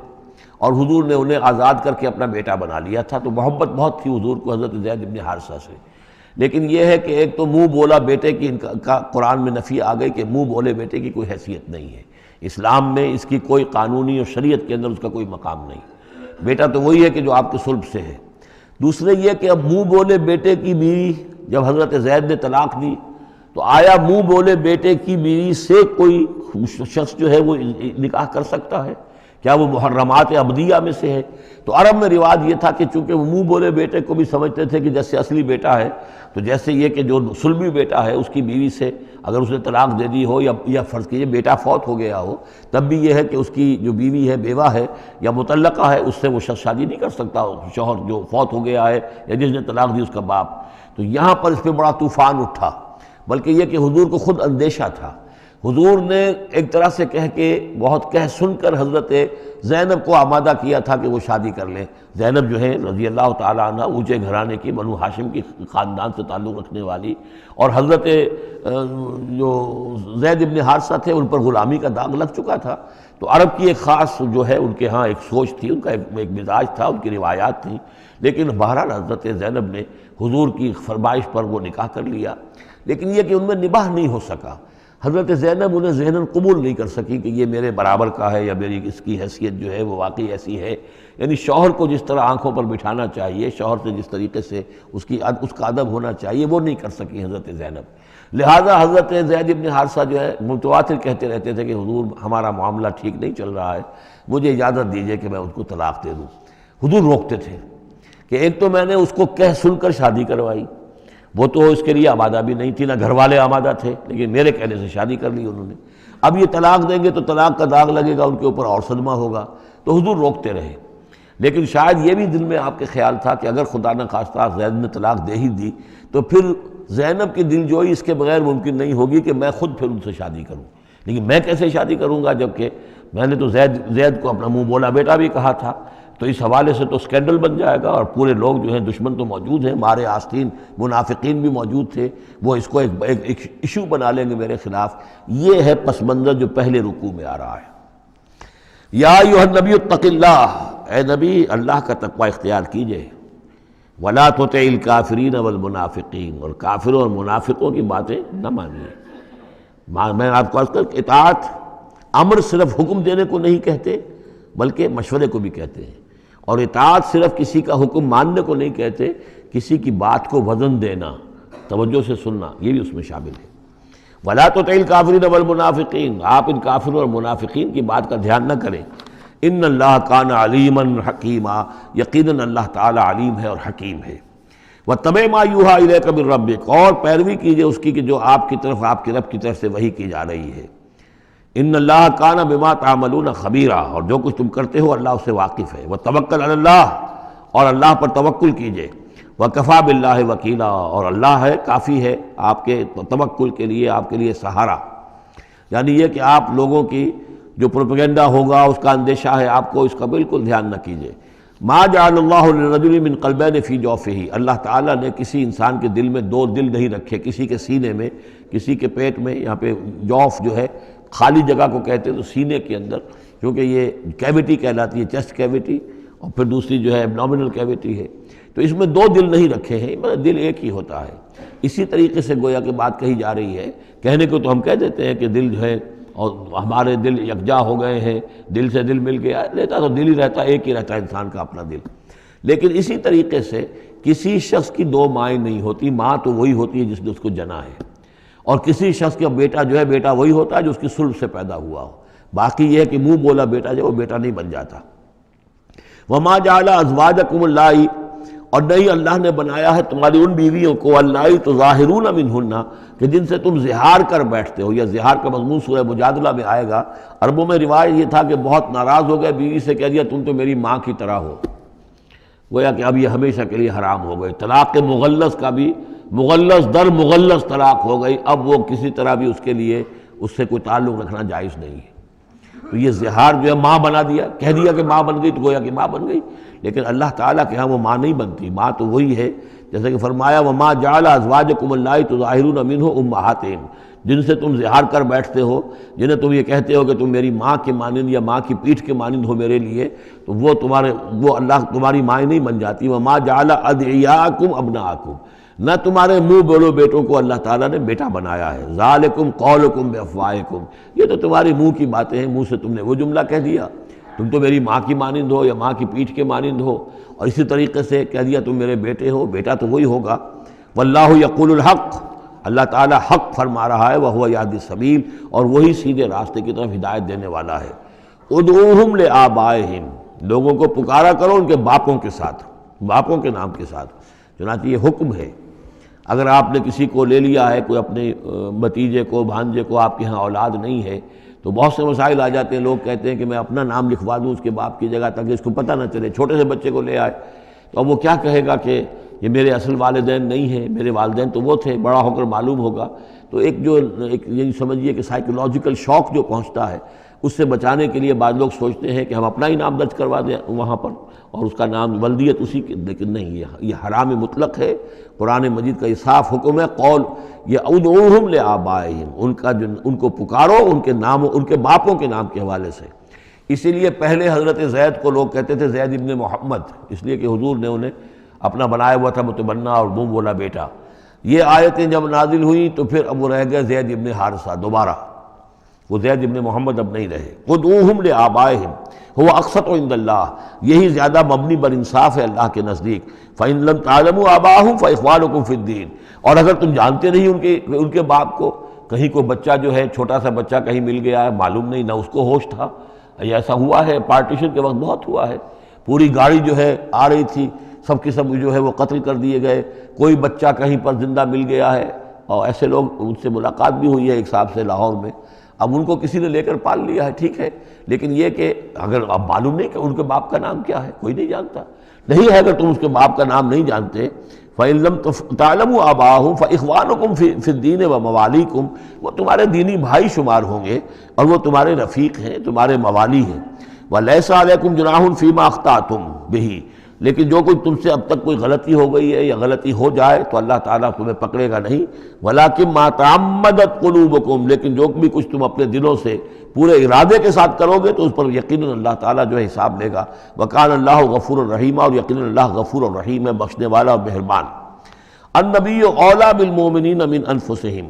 اور حضور نے انہیں آزاد کر کے اپنا بیٹا بنا لیا تھا، تو محبت بہت تھی حضور کو حضرت زید ابن حارثہ سے۔ لیکن یہ ہے کہ ایک تو منہ بولا بیٹے کی کا قرآن میں نفی آ گئی کہ منہ بولے بیٹے کی کوئی حیثیت نہیں ہے، اسلام میں اس کی کوئی قانونی اور شریعت کے اندر اس کا کوئی مقام نہیں۔ بیٹا تو وہی ہے کہ جو آپ کے صلب سے ہے۔ دوسرے یہ کہ اب منہ بولے بیٹے کی بیوی جب حضرت زید نے طلاق دی تو آیا منہ بولے بیٹے کی بیوی سے کوئی شخص جو ہے وہ نکاح کر سکتا ہے؟ کیا وہ محرمات ابدیہ میں سے ہے؟ تو عرب میں رواج یہ تھا کہ چونکہ وہ منہ بولے بیٹے کو بھی سمجھتے تھے کہ جیسے اصلی بیٹا ہے، تو جیسے یہ کہ جو صلبی بیٹا ہے اس کی بیوی سے اگر اس نے طلاق دے دی ہو یا فرض کیجئے بیٹا فوت ہو گیا ہو، تب بھی یہ ہے کہ اس کی جو بیوی ہے بیوہ ہے یا مطلقہ ہے اس سے وہ شخص شادی نہیں کر سکتا، شوہر جو فوت ہو گیا ہے یا جس نے طلاق دی اس کا باپ۔ تو یہاں پر اس پہ بڑا طوفان اٹھا، بلکہ یہ کہ حضور کو خود اندیشہ تھا۔ حضور نے ایک طرح سے کہہ کے بہت کہہ سن کر حضرت زینب کو آمادہ کیا تھا کہ وہ شادی کر لیں۔ زینب جو ہے رضی اللہ تعالیٰ عنہ اونچے گھرانے کی، بنو ہاشم کی خاندان سے تعلق رکھنے والی، اور حضرت جو زید ابن حارثہ تھے ان پر غلامی کا داغ لگ چکا تھا، تو عرب کی ایک خاص جو ہے ان کے ہاں ایک سوچ تھی، ان کا ایک مزاج تھا، ان کی روایات تھیں۔ لیکن بہرحال حضرت زینب نے حضور کی فرمائش پر وہ نکاح کر لیا، لیکن یہ کہ ان میں نباہ نہیں ہو سکا۔ حضرت زینب انہیں ذہناً قبول نہیں کر سکی کہ یہ میرے برابر کا ہے یا میری اس کی حیثیت جو ہے وہ واقعی ایسی ہے، یعنی شوہر کو جس طرح آنکھوں پر بٹھانا چاہیے، شوہر سے جس طریقے سے اس کا ادب ہونا چاہیے وہ نہیں کر سکی حضرت زینب۔ لہٰذا حضرت زید ابن حارثہ جو ہے متواتر کہتے رہتے تھے کہ حضور ہمارا معاملہ ٹھیک نہیں چل رہا ہے، مجھے اجازت دیجیے کہ میں اس کو طلاق دے دوں۔ حضور روکتے تھے کہ ایک تو میں نے اس کو کہہ سن کر شادی کروائی، وہ تو اس کے لیے آمادہ بھی نہیں تھی، نہ گھر والے آمادہ تھے، لیکن میرے کہنے سے شادی کر لی انہوں نے۔ اب یہ طلاق دیں گے تو طلاق کا داغ لگے گا ان کے اوپر اور صدمہ ہوگا، تو حضور روکتے رہے۔ لیکن شاید یہ بھی دل میں آپ کے خیال تھا کہ اگر خدا نہ خواستہ زید نے طلاق دے ہی دی تو پھر زینب کی دل جوئی اس کے بغیر ممکن نہیں ہوگی کہ میں خود پھر ان سے شادی کروں، لیکن میں کیسے شادی کروں گا جبکہ میں نے تو زید کو اپنا منہ بولا بیٹا بھی کہا تھا، تو اس حوالے سے تو اسکینڈل بن جائے گا، اور پورے لوگ جو ہیں دشمن تو موجود ہیں، مارے آستین منافقین بھی موجود تھے، وہ اس کو ایک ایشو بنا لیں گے میرے خلاف۔ یہ ہے پس منظر جو پہلے رکوع میں آ رہا ہے۔ یا ایھا النبی اتق اللہ، اے نبی اللہ کا تقوی اختیار کیجئے۔ ولا تطع الکافرین والمنافقین، اور کافروں اور منافقوں کی باتیں نہ مانیے۔ میں آپ کو عرض کر اطاعت امر صرف حکم دینے کو نہیں کہتے بلکہ مشورے کو بھی کہتے ہیں، اور اطاعت صرف کسی کا حکم ماننے کو نہیں کہتے، کسی کی بات کو وزن دینا، توجہ سے سننا، یہ بھی اس میں شامل ہے۔ وَلَا تُطِعِ الْكَافِرِينَ وَالْمُنَافِقِينَ، آپ ان کافروں اور منافقین کی بات کا دھیان نہ کریں۔ ان اللہ کان علیما حکیما، یقیناً اللہ تعالی علیم ہے اور حکیم ہے۔ وَاتَّبِعْ مَا یوحیٰ الیک من ربک، اور پیروی کیجئے اس کی کہ جو آپ کی طرف، آپ کے رب کی طرف سے وحی کی جا رہی ہے۔ ان اللہ کان بما تعملون خبیرا، اور جو کچھ تم کرتے ہو اللہ اس سے واقف ہے۔ وتوکل علی اللہ، اور اللہ پر توکل کیجئے۔ وکفیٰ باللہ وکیلا، اور اللہ ہے کافی ہے آپ کے توکل کے لیے، آپ کے لیے سہارا۔ یعنی یہ کہ آپ لوگوں کی جو پروپیگنڈا ہوگا اس کا اندیشہ ہے آپ کو، اس کا بالکل دھیان نہ کیجئے۔ ما جعل اللہ للرجل من قلبین فی جوفہ، اللہ تعالیٰ نے کسی انسان کے دل میں دو دل نہیں رکھے، کسی کے سینے میں، کسی کے پیٹ میں، یہاں پہ جوف جو ہے خالی جگہ کو کہتے ہیں، تو سینے کے اندر، کیونکہ یہ کیویٹی کہلاتی ہے، چیسٹ کیویٹی، اور پھر دوسری جو ہے ایبڈومینل کیویٹی ہے، تو اس میں دو دل نہیں رکھے ہیں، دل ایک ہی ہوتا ہے۔ اسی طریقے سے گویا کہ بات کہی جا رہی ہے، کہنے کو تو ہم کہہ دیتے ہیں کہ دل جو ہے، اور ہمارے دل یکجا ہو گئے ہیں، دل سے دل مل گیا، لیتا تو دل ہی رہتا، ایک ہی رہتا ہے انسان کا اپنا دل۔ لیکن اسی طریقے سے کسی شخص کی دو مائیں نہیں ہوتی، ماں تو وہی ہوتی ہے جس نے اس کو جنا ہے، اور کسی شخص کا بیٹا جو ہے، بیٹا وہی ہوتا ہے جو اس کی صلب سے پیدا ہوا ہو۔ باقی یہ ہے کہ منہ بولا بیٹا جو وہ بیٹا نہیں بن جاتا۔ وما جعل ازواجکم اللہ، اور نہیں اللہ نے بنایا ہے تمہاری ان بیویوں کو، اللہ تظاہرون منہن، کہ جن سے تم زہار کر بیٹھتے ہو، یا زہار کا مضمون سورہ مجادلہ میں آئے گا۔ عربوں میں روایت یہ تھا کہ بہت ناراض ہو گئے، بیوی سے کہہ دیا تم تو میری ماں کی طرح ہو، گویا کہ اب یہ ہمیشہ کے لیے حرام ہو گئی۔ طلاق مغلظ کا بھی مغلظ در مغلظ طلاق ہو گئی، اب وہ کسی طرح بھی اس کے لیے اس سے کوئی تعلق رکھنا جائز نہیں ہے۔ تو یہ زہار جو ہے ماں بنا دیا، کہہ دیا کہ ماں بن گئی، تو گویا کہ ماں بن گئی، لیکن اللہ تعالیٰ کے ہاں وہ ماں نہیں بنتی، ماں تو وہی ہے، جیسے کہ فرمایا وما جعل ازواجکم اللہ تظاہرون منہ امہاتہم، جن سے تم زہار کر بیٹھتے ہو، جنہیں تم یہ کہتے ہو کہ تم میری ماں کے مانند یا ماں کی پیٹھ کے مانند ہو میرے لیے، تو وہ اللہ تمہاری مائیں نہیں بن جاتی۔ وما جعل ادعیاءکم ابناءکم، نہ تمہارے منہ بولو بیٹوں کو اللہ تعالیٰ نے بیٹا بنایا ہے۔ ذالکم قولکم بافواہکم، یہ تو تمہاری منہ کی باتیں ہیں، منہ سے تم نے وہ جملہ کہہ دیا، تم تو میری ماں کی مانند ہو یا ماں کی پیٹھ کے مانند ہو، اور اسی طریقے سے کہہ دیا تم میرے بیٹے ہو، بیٹا تو وہی ہوگا۔ واللہ یقول الحق، اللہ تعالیٰ حق فرما رہا ہے، وہو یہدی السبیل، اور وہی سیدھے راستے کی طرف ہدایت دینے والا ہے۔ ادعوہم لآبائہم، لوگوں کو پکارا کرو ان کے باپوں کے ساتھ، باپوں کے نام کے ساتھ، چنانچہ یہ حکم ہے۔ اگر آپ نے کسی کو لے لیا ہے، کوئی اپنے بھتیجے کو، بھانجے کو، آپ کے ہاں اولاد نہیں ہے، تو بہت سے مسائل آ جاتے ہیں، لوگ کہتے ہیں کہ میں اپنا نام لکھوا دوں اس کے باپ کی جگہ تاکہ اس کو پتہ نہ چلے، چھوٹے سے بچے کو لے آئے تو اب وہ کیا کہے گا کہ یہ میرے اصل والدین نہیں ہیں، میرے والدین تو وہ تھے، بڑا ہو کر معلوم ہوگا۔ تو ایک یہ سمجھیے کہ سائیکولوجیکل شوق جو پہنچتا ہے، اس سے بچانے کے لیے بعض لوگ سوچتے ہیں کہ ہم اپنا ہی نام درج کروا دیں وہاں پر، اور اس کا نام ولدیت اسی کی، لیکن نہیں، یہ حرام مطلق ہے۔ قرآن مجید کا یہ صاف حکم ہے، قول یہ ادعوہم لآبائہم، ان کو پکارو ان کے نام، ان کے باپوں کے نام کے حوالے سے۔ اسی لیے پہلے حضرت زید کو لوگ کہتے تھے زید ابن محمد، اس لیے کہ حضور نے انہیں اپنا بنایا ہوا تھا متبنہ، اور منہ بولا بیٹا۔ یہ آیتیں جب نازل ہوئیں تو پھر اب وہ رہ گئے زید ابن حارثہ، دوبارہ وہ زید ابن محمد اب نہیں رہے۔ ادعوہم لآبائہم هو اقسط عند اللہ، یہی زیادہ مبنی بر انصاف ہے اللہ کے نزدیک۔ فإن لم تعلموا آباءهم فإخوانكم في الدین، اور اگر تم جانتے نہیں ان کے باپ کو، کہیں کوئی بچہ جو ہے، چھوٹا سا بچہ کہیں مل گیا ہے، معلوم نہیں، نہ اس کو ہوش تھا، ایسا ہوا ہے، پارٹیشن کے وقت بہت ہوا ہے، پوری گاڑی جو ہے آ رہی تھی، سب کے سب جو ہے وہ قتل کر دیے گئے، کوئی بچہ کہیں پر زندہ مل گیا ہے، اور ایسے لوگ، ان سے ملاقات بھی ہوئی ہے ایک صاحب سے لاہور میں، اب ان کو کسی نے لے کر پال لیا ہے، ٹھیک ہے، لیکن یہ کہ اگر اب معلوم نہیں کہ ان کے باپ کا نام کیا ہے، کوئی نہیں جانتا، نہیں ہے، اگر تم اس کے باپ کا نام نہیں جانتے، فَإِن لَمْ تَعْلَمُوا آبَاءَهُمْ فَإِخْوَانُكُمْ فِي الدِّينِ وَمَوَالِيكُمْ، وہ تمہارے دینی بھائی شمار ہوں گے، اور وہ تمہارے رفیق ہیں، تمہارے موالی ہیں۔ وَلَيْسَ عَلَيْكُمْ جُنَاحٌ فِيمَا أَخْطَأْتُمْ بِهِ، لیکن جو کچھ تم سے اب تک کوئی غلطی ہو گئی ہے یا غلطی ہو جائے تو اللہ تعالیٰ تمہیں پکڑے گا نہیں۔ وَلَٰكِن مَّا تَعَمَّدَتْ قُلُوبُكُمْ، لیکن جو بھی کچھ تم اپنے دلوں سے پورے ارادے کے ساتھ کرو گے تو اس پر یقیناً اللہ تعالیٰ جو ہے حساب لے گا۔ وَقَانَ اللَّهُ غَفُورًا رَحِيمًا، اور یقیناً اللہ غفور الرحیم ہے، بخشنے والا اور مہربان۔ النبی اولیٰ بالمؤمنین من انفسہم،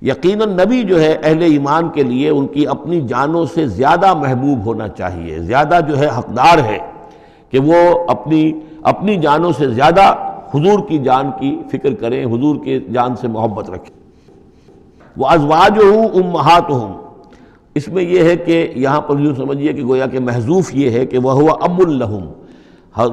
یقیناً نبی جو ہے اہل ایمان کے لیے ان کی اپنی جانوں سے زیادہ محبوب ہونا چاہیے، زیادہ جو ہے حقدار ہے کہ وہ اپنی جانوں سے زیادہ حضور کی جان کی فکر کریں، حضور کی جان سے محبت رکھیں۔ وَأَزْوَاجُهُ أُمَّهَاتُهُمْ، اس میں یہ ہے کہ یہاں پر یوں سمجھیے کہ گویا کہ محذوف یہ ہے کہ وَهُوَ أَبٌ لَهُمْ،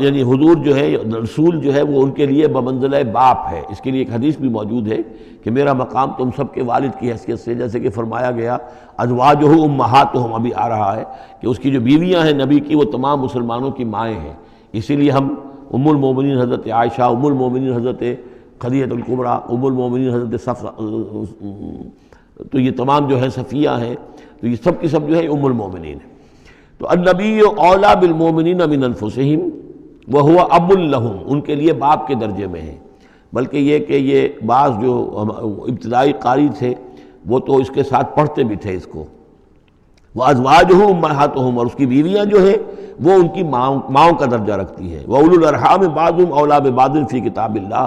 یعنی حضور جو ہے رسول جو ہے وہ ان کے لیے بمنزلہ باپ ہے۔ اس کے لیے ایک حدیث بھی موجود ہے کہ میرا مقام تم سب کے والد کی حیثیت سے، جیسے کہ فرمایا گیا ازواجہ امہاتہم، ابھی آ رہا ہے کہ اس کی جو بیویاں ہیں نبی کی وہ تمام مسلمانوں کی مائیں ہیں۔ اسی لیے ہم ام المومنین حضرت عائشہ، ام المومنین حضرت خدیجہ الکبریٰ، ام المومنین حضرت صفیہ، تو یہ تمام جو ہیں صفیہ ہیں، تو یہ سب کی سب جو ہے ام المومنین ہیں۔ تو النبی اولیٰ بالمؤمنین من انفسہم وہو اب لہم، ان کے لیے باپ کے درجے میں ہے۔ بلکہ یہ کہ یہ بعض جو ابتدائی قاری تھے وہ تو اس کے ساتھ پڑھتے بھی تھے اس کو، وَأَزْوَاجُهُ أُمَّهَاتُهُمْ، اور اس کی بیویاں جو ہے وہ ان کی ماؤں کا درجہ رکھتی ہیں۔ وَأُولُو الْأَرْحَامِ بَعْضُهُمْ أَوْلَىٰ بِبَعْضٍ فِي کتاب اللہ،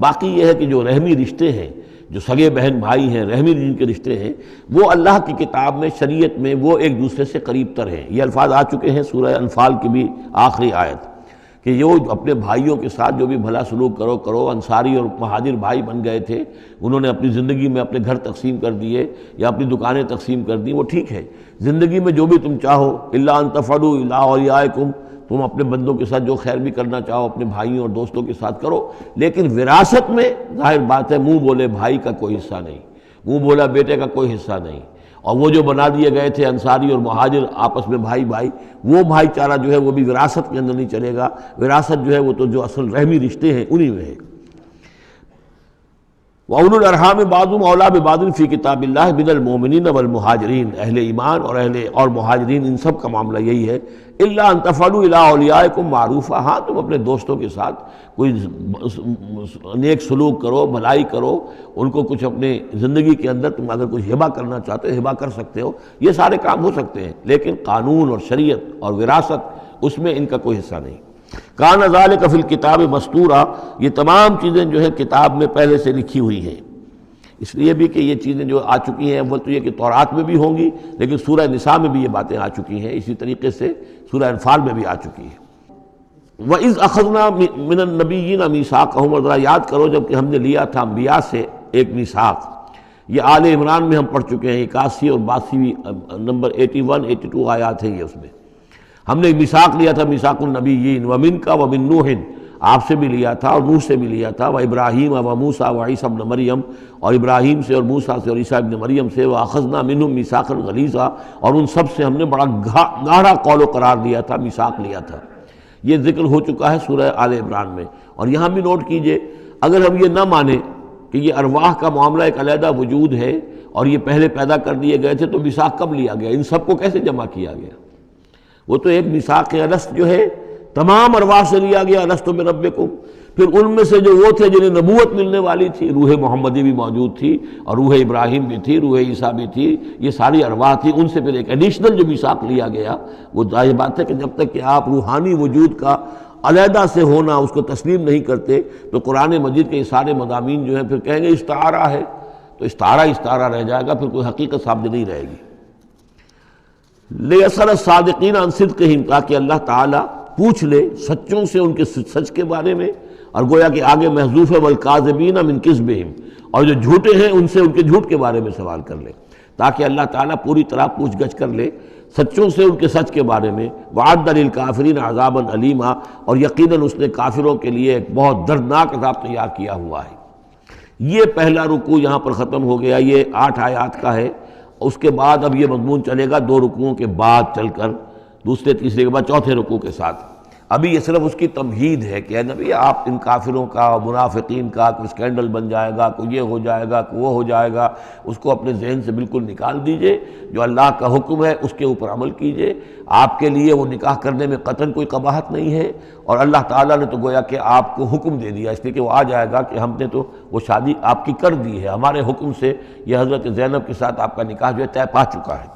باقی یہ ہے کہ جو رحمی رشتے ہیں، جو سگے بہن بھائی ہیں، رحمی جن کے رشتے ہیں، وہ اللہ کی کتاب میں، شریعت میں وہ ایک دوسرے سے قریب تر ہیں۔ یہ الفاظ آ چکے ہیں سورہ انفال کی بھی آخری آیت کہ یہ اپنے بھائیوں کے ساتھ جو بھی بھلا سلوک کرو۔ انصاری اور مہاجر بھائی بن گئے تھے، انہوں نے اپنی زندگی میں اپنے گھر تقسیم کر دیے یا اپنی دکانیں تقسیم کر دی، وہ ٹھیک ہے، زندگی میں جو بھی تم چاہو، الا ان تفعلوا الی اولیاءکم، تم اپنے بندوں کے ساتھ جو خیر بھی کرنا چاہو اپنے بھائیوں اور دوستوں کے ساتھ کرو، لیکن وراثت میں ظاہر بات ہے منہ بولے بھائی کا کوئی حصہ نہیں، منہ بولا بیٹے کا کوئی حصہ نہیں۔ اور وہ جو بنا دیے گئے تھے انصاری اور مہاجر آپس میں بھائی، وہ بھائی چارہ جو ہے وہ بھی وراثت کے اندر نہیں چلے گا، وراثت جو ہے وہ تو جو اصل رحمی رشتے ہیں انہی میں ہے۔ وَأُولُو الْأَرْحَامِ بَعْضُهُمْ أَوْلَىٰ بِبَعْضٍ فِي کتاب اللہ مِنَ الْمُؤْمِنِينَ وَالْمُہَاجِرِينَ، اہل ایمان اور مہاجرین ان سب کا معاملہ یہی ہے۔ إِلَّا أَن تَفْعَلُوا إِلَىٰ أَوْلِيَائِكُمْ مَعْرُوفًا، ہاں تم اپنے دوستوں کے ساتھ کوئی نیک سلوک کرو، بھلائی کرو، ان کو کچھ اپنے زندگی کے اندر تم اگر کچھ ہبہ کرنا چاہتے ہو ہبہ کر سکتے ہو، یہ سارے کام ہو سکتے ہیں، لیکن قانون اور شریعت اور وراثت اس میں ان کا کوئی حصہ نہیں۔ کان ذالک فی الکتاب مستورا، یہ تمام چیزیں جو ہیں کتاب میں پہلے سے لکھی ہوئی ہیں، اس لیے بھی کہ یہ چیزیں جو آ چکی ہیں وہ تو یہ کہ تورات میں بھی ہوں گی، لیکن سورہ نساء میں بھی یہ باتیں آ چکی ہیں، اسی طریقے سے سورہ انفال میں بھی آ چکی ہیں۔ وَإِذْ أَخَذْنَا مِنَ النَّبِيِّينَ مِيثَاقَهُمْ، اور ذرا یاد کرو جب کہ ہم نے لیا تھا انبیاء سے ایک میثاق۔ یہ آل عمران میں ہم پڑھ چکے ہیں، 81 اور 82 نمبر 81 82 آیات ہیں یہ، اس میں ہم نے میثاق لیا تھا، میثاق النبیین، ومنک ومن نوح، آپ سے بھی لیا تھا اور نوح سے بھی لیا تھا، وابراہیم وموسیٰ وعیسیٰ ابن مریم، اور ابراہیم سے اور موسیٰ سے اور عیسیٰ ابن مریم سے، وَأَخَذْنَا مِنْهُمْ مِيثَاقًا غَلِيظًا، اور ان سب سے ہم نے بڑا گہرا قول و قرار دیا تھا، میثاق لیا تھا۔ یہ ذکر ہو چکا ہے سورہ آل عمران میں۔ اور یہاں بھی نوٹ کیجئے، اگر ہم یہ نہ مانیں کہ یہ ارواح کا معاملہ ایک علیحدہ وجود ہے اور یہ پہلے پیدا کر دیے گئے تھے، تو میثاق کب لیا گیا؟ ان سب کو کیسے جمع کیا گیا؟ وہ تو ایک میثاق الست جو ہے تمام ارواح سے لیا گیا، الست بربکم، پھر ان میں سے جو وہ تھے جنہیں نبوت ملنے والی تھی، روح محمدی بھی موجود تھی اور روح ابراہیم بھی تھی، روح عیسیٰ بھی تھی، یہ ساری ارواح تھی، ان سے پھر ایک ایڈیشنل جو میثاق لیا گیا۔ وہ ظاہر بات ہے کہ جب تک کہ آپ روحانی وجود کا علیحدہ سے ہونا اس کو تسلیم نہیں کرتے تو قرآن مجید کے یہ سارے مضامین جو ہیں پھر کہیں گے استعارہ ہے، تو استعارہ رہ جائے گا، پھر کوئی حقیقت ثابت نہیں رہے گی۔ لِيَسْأَلَ الصَّادِقِينَ عَنْ صِدْقِهِمْ، تاکہ اللہ تعالیٰ پوچھ لے سچوں سے ان کے سچ کے بارے میں، اور گویا کہ آگے محذوف ہے وَالْكَاذِبِينَ مِنْ كِذْبِهِمْ، اور جو جھوٹے ہیں ان سے ان کے جھوٹ کے بارے میں سوال کر لے، تاکہ اللہ تعالیٰ پوری طرح پوچھ گچھ کر لے سچوں سے ان کے سچ کے بارے میں۔ وَعَدَّ لِلْكَافِرِينَ عَذَابًا أَلِيمًا، اور یقیناً اس نے کافروں کے لیے ایک بہت دردناک عذاب تیار کیا ہوا ہے۔ یہ پہلا رکوع یہاں پر ختم ہو گیا، یہ 8 آیات کا ہے۔ اس کے بعد اب یہ مضمون چلے گا 2 رکوعوں کے بعد چل کر، دوسرے تیسرے کے بعد چوتھے رکوع کے ساتھ۔ ابھی یہ صرف اس کی تمہید ہے کہ اے نبی آپ ان کافروں کا منافقین کا کوئی اسکینڈل بن جائے گا، کوئی یہ ہو جائے گا، کوئی وہ ہو جائے گا، اس کو اپنے ذہن سے بالکل نکال دیجئے، جو اللہ کا حکم ہے اس کے اوپر عمل کیجئے۔ آپ کے لیے وہ نکاح کرنے میں قطعاً کوئی قباحت نہیں ہے، اور اللہ تعالیٰ نے تو گویا کہ آپ کو حکم دے دیا، اس لیے کہ وہ آ جائے گا کہ ہم نے تو وہ شادی آپ کی کر دی ہے، ہمارے حکم سے یہ حضرت زینب کے ساتھ آپ کا نکاح جو ہے طے پا چکا ہے۔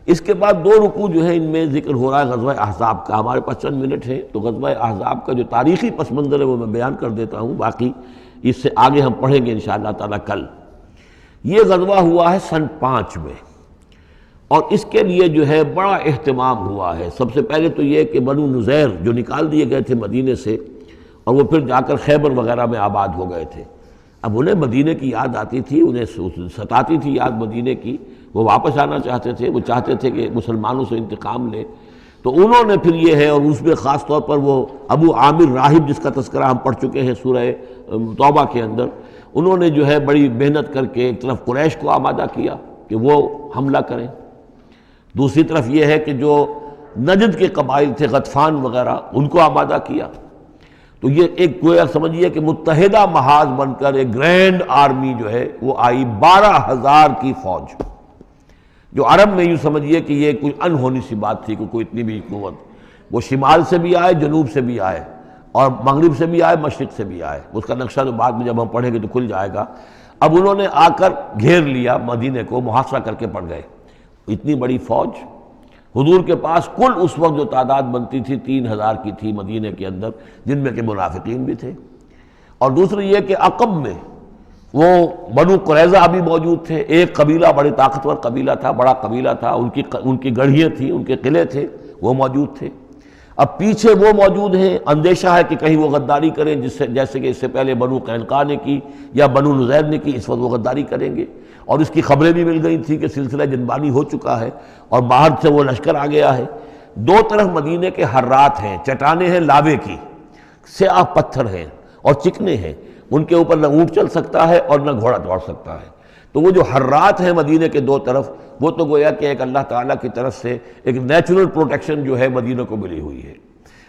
اس کے بعد 2 رکوع جو ہے ان میں ذکر ہو رہا ہے غزوہ احزاب کا. ہمارے پاس چند منٹ ہیں تو غزوہ احزاب کا جو تاریخی پس منظر ہے وہ میں بیان کر دیتا ہوں، باقی اس سے آگے ہم پڑھیں گے انشاءاللہ تعالیٰ کل. یہ غزوہ ہوا ہے سن 5 میں، اور اس کے لیے جو ہے بڑا اہتمام ہوا ہے. سب سے پہلے تو یہ کہ بنو نذیر جو نکال دیے گئے تھے مدینے سے اور وہ پھر جا کر خیبر وغیرہ میں آباد ہو گئے تھے، اب انہیں مدینے کی یاد آتی تھی، انہیں ستاتی تھی یاد مدینے کی، وہ واپس آنا چاہتے تھے، وہ چاہتے تھے کہ مسلمانوں سے انتقام لیں. تو انہوں نے پھر یہ ہے، اور اس میں خاص طور پر وہ ابو عامر راہب جس کا تذکرہ ہم پڑھ چکے ہیں سورہ توبہ کے اندر، انہوں نے جو ہے بڑی محنت کر کے ایک طرف قریش کو آمادہ کیا کہ وہ حملہ کریں، دوسری طرف یہ ہے کہ جو نجد کے قبائل تھے غطفان وغیرہ ان کو آمادہ کیا. تو یہ ایک گویا سمجھیے کہ متحدہ محاذ بن کر ایک گرینڈ آرمی جو ہے وہ آئی، 12,000 کی فوج، جو عرب میں یوں سمجھیے کہ یہ کوئی انہونی سی بات تھی کہ کوئی اتنی بھی قوت. وہ شمال سے بھی آئے، جنوب سے بھی آئے، اور مغرب سے بھی آئے، مشرق سے بھی آئے. اس کا نقشہ تو بعد میں جب ہم پڑھیں گے تو کھل جائے گا. اب انہوں نے آ کر گھیر لیا مدینے کو، محاصرہ کر کے پڑ گئے. اتنی بڑی فوج حضور کے پاس کل اس وقت جو تعداد بنتی تھی 3,000 کی تھی مدینے کے اندر، جن میں کہ منافقین بھی تھے. اور دوسری یہ کہ عقب میں وہ بنو قریظہ بھی موجود تھے، ایک قبیلہ بڑے طاقتور قبیلہ تھا، بڑا قبیلہ تھا، ان کی گڑھیاں تھیں، ان کے قلعے تھے، وہ موجود تھے. اب پیچھے وہ موجود ہیں، اندیشہ ہے کہ کہیں وہ غداری کریں، جیسے کہ اس سے پہلے بنو قینقاع نے کی یا بنو نذیر نے کی، اس وقت وہ غداری کریں گے. اور اس کی خبریں بھی مل گئی تھیں کہ سلسلہ جنبانی ہو چکا ہے اور باہر سے وہ لشکر آ گیا ہے. 2 طرف مدینے کے حرات ہیں، چٹانیں ہیں لاوے کی، سیاہ پتھر ہیں اور چکنے ہیں، ان کے اوپر نہ اونٹ چل سکتا ہے اور نہ گھوڑا دوڑ سکتا ہے. تو وہ جو حرات ہیں مدینے کے 2 طرف، وہ تو گویا کہ ایک اللہ تعالیٰ کی طرف سے ایک نیچرل پروٹیکشن جو ہے مدینہ کو ملی ہوئی ہے.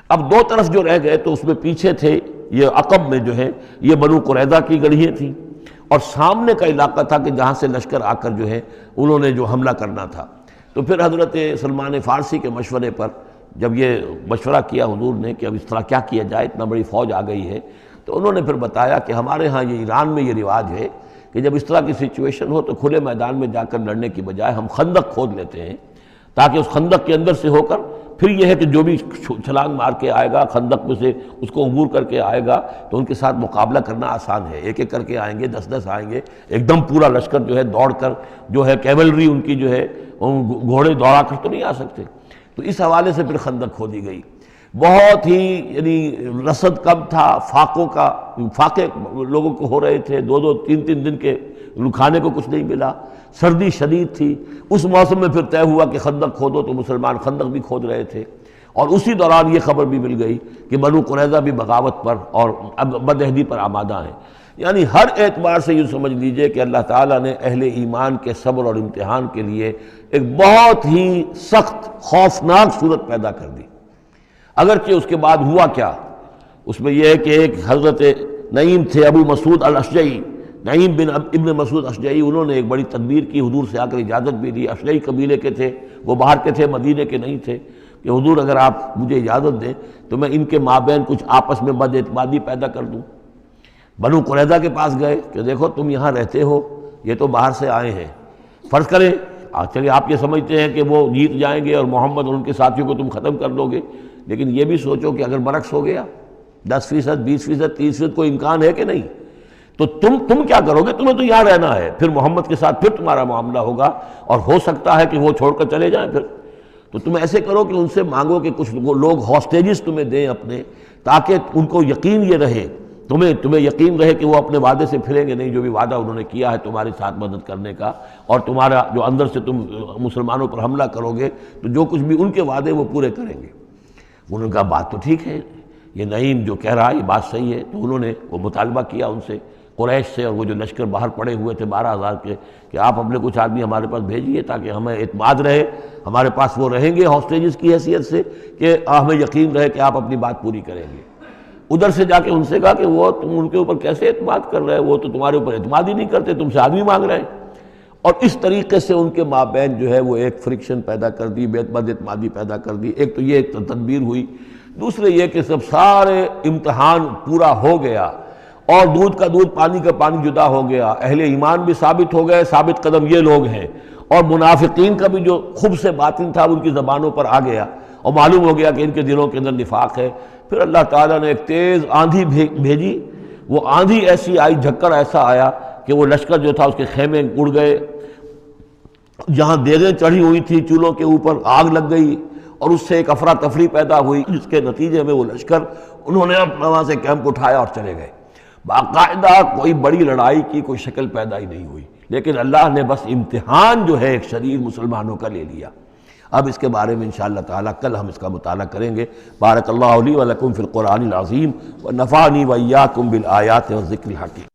اب 2 طرف جو رہ گئے تو اس میں پیچھے تھے یہ عقب میں جو ہے یہ بنو قریظہ کی گڑھیاں تھیں، اور سامنے کا علاقہ تھا کہ جہاں سے لشکر آ کر جو ہے انہوں نے جو حملہ کرنا تھا. تو پھر حضرت سلمان فارسی کے مشورے پر جب یہ مشورہ کیا حضور نے کہ اب اس طرح کیا کیا جائے، اتنا بڑی فوج آ گئی ہے، تو انہوں نے پھر بتایا کہ ہمارے ہاں یہ ایران میں یہ رواج ہے کہ جب اس طرح کی سچویشن ہو تو کھلے میدان میں جا کر لڑنے کی بجائے ہم خندق کھود لیتے ہیں، تاکہ اس خندق کے اندر سے ہو کر پھر یہ ہے کہ جو بھی چھلانگ مار کے آئے گا خندق میں سے اس کو عبور کر کے آئے گا تو ان کے ساتھ مقابلہ کرنا آسان ہے. ایک ایک کر کے آئیں گے، 10 آئیں گے، ایک دم پورا لشکر جو ہے دوڑ کر جو ہے کیولری ان کی جو ہے گھوڑے دوڑا کر تو نہیں آ سکتے. تو اس حوالے سے پھر خندق کھودی گئی. بہت ہی یعنی رسد کم تھا، فاقے لوگوں کو ہو رہے تھے، 2 3 دن کے کھانے کو کچھ نہیں ملا، سردی شدید تھی. اس موسم میں پھر طے ہوا کہ خندق کھودو، تو مسلمان خندق بھی کھود رہے تھے. اور اسی دوران یہ خبر بھی مل گئی کہ بنو قریظہ بھی بغاوت پر اور بدعہدی پر آمادہ ہیں. یعنی ہر اعتبار سے یہ سمجھ لیجئے کہ اللہ تعالیٰ نے اہل ایمان کے صبر اور امتحان کے لیے ایک بہت ہی سخت خوفناک صورت پیدا کر دی. اگرچہ اس کے بعد ہوا کیا، اس میں یہ ہے کہ ایک حضرت نعیم تھے ابو مسعود الاشجعی، نعیم بن ابن مسعود اشجعی، انہوں نے ایک بڑی تدبیر کی، حضور سے آ کر اجازت بھی دی. اشجعی قبیلے کے تھے، وہ باہر کے تھے، مدینے کے نہیں تھے، کہ حضور اگر آپ مجھے اجازت دیں تو میں ان کے مابین کچھ آپس میں بد اعتمادی پیدا کر دوں. بنو قریظہ کے پاس گئے کہ دیکھو تم یہاں رہتے ہو، یہ تو باہر سے آئے ہیں، فرض کریں چلیے آپ یہ سمجھتے ہیں کہ وہ جیت جائیں گے اور محمد اور ان کے ساتھیوں کو تم ختم کر دو گے، لیکن یہ بھی سوچو کہ اگر برعکس ہو گیا 10%، 20%، 30%، کوئی امکان ہے کہ نہیں؟ تو تم کیا کرو گے؟ تمہیں تو یہاں رہنا ہے، پھر محمد کے ساتھ پھر تمہارا معاملہ ہوگا اور ہو سکتا ہے کہ وہ چھوڑ کر چلے جائیں. پھر تو تم ایسے کرو کہ ان سے مانگو کہ کچھ لوگ ہاسٹیجز تمہیں دیں اپنے، تاکہ ان کو یقین یہ رہے، تمہیں یقین رہے کہ وہ اپنے وعدے سے پھریں گے نہیں، جو بھی وعدہ انہوں نے کیا ہے تمہارے ساتھ مدد کرنے کا، اور تمہارا جو اندر سے تم مسلمانوں پر حملہ کرو گے تو جو کچھ بھی ان کے وعدے وہ پورے کریں گے. انہوں نے کہا بات تو ٹھیک ہے، یہ نعیم جو کہہ رہا ہے یہ بات صحیح ہے. تو انہوں نے وہ مطالبہ کیا ان سے، قریش سے اور وہ جو لشکر باہر پڑے ہوئے تھے 12,000 کے، کہ آپ اپنے کچھ آدمی ہمارے پاس بھیجیے تاکہ ہمیں اعتماد رہے، ہمارے پاس وہ رہیں گے ہاسٹیجز کی حیثیت سے، کہ ہمیں یقین رہے کہ آپ اپنی بات پوری کریں گے. ادھر سے جا کے ان سے کہا کہ وہ تم ان کے اوپر کیسے اعتماد کر رہے، وہ تو تمہارے اوپر اعتماد ہی نہیں کرتے، تم سے آدمی مانگ رہے ہیں. اور اس طریقے سے ان کے مابین جو ہے وہ ایک فرکشن پیدا کر دی، بد اعتمادی پیدا کر دی. ایک تو یہ ایک تدبیر ہوئی، دوسرے یہ کہ سب سارے امتحان پورا ہو گیا اور دودھ کا دودھ پانی کا پانی جدا ہو گیا. اہل ایمان بھی ثابت ہو گئے، ثابت قدم یہ لوگ ہیں، اور منافقین کا بھی جو خبث باطن تھا ان کی زبانوں پر آ گیا اور معلوم ہو گیا کہ ان کے دلوں کے اندر نفاق ہے۔ پھر اللہ تعالیٰ نے ایک تیز آندھی بھیجی، وہ آندھی ایسی آئی، جھکڑ ایسا آیا کہ وہ لشکر جو تھا اس کے خیمے اڑ گئے، جہاں دیگیں چڑھی ہوئی تھی چولہوں کے اوپر آگ لگ گئی، اور اس سے ایک افراتفری پیدا ہوئی، جس کے نتیجے میں وہ لشکر انہوں نے اپنا وہاں سے کیمپ اٹھایا اور چلے گئے۔ باقاعدہ کوئی بڑی لڑائی کی کوئی شکل پیدا ہی نہیں ہوئی، لیکن اللہ نے بس امتحان جو ہے ایک شریر مسلمانوں کا لے لیا۔ اب اس کے بارے میں انشاءاللہ تعالیٰ کل ہم اس کا مطالعہ کریں گے۔ بارک اللہ لی و لکم فی القرآن العظیم ونفعنی وإیاکم بالآیات والذکر الحکیم۔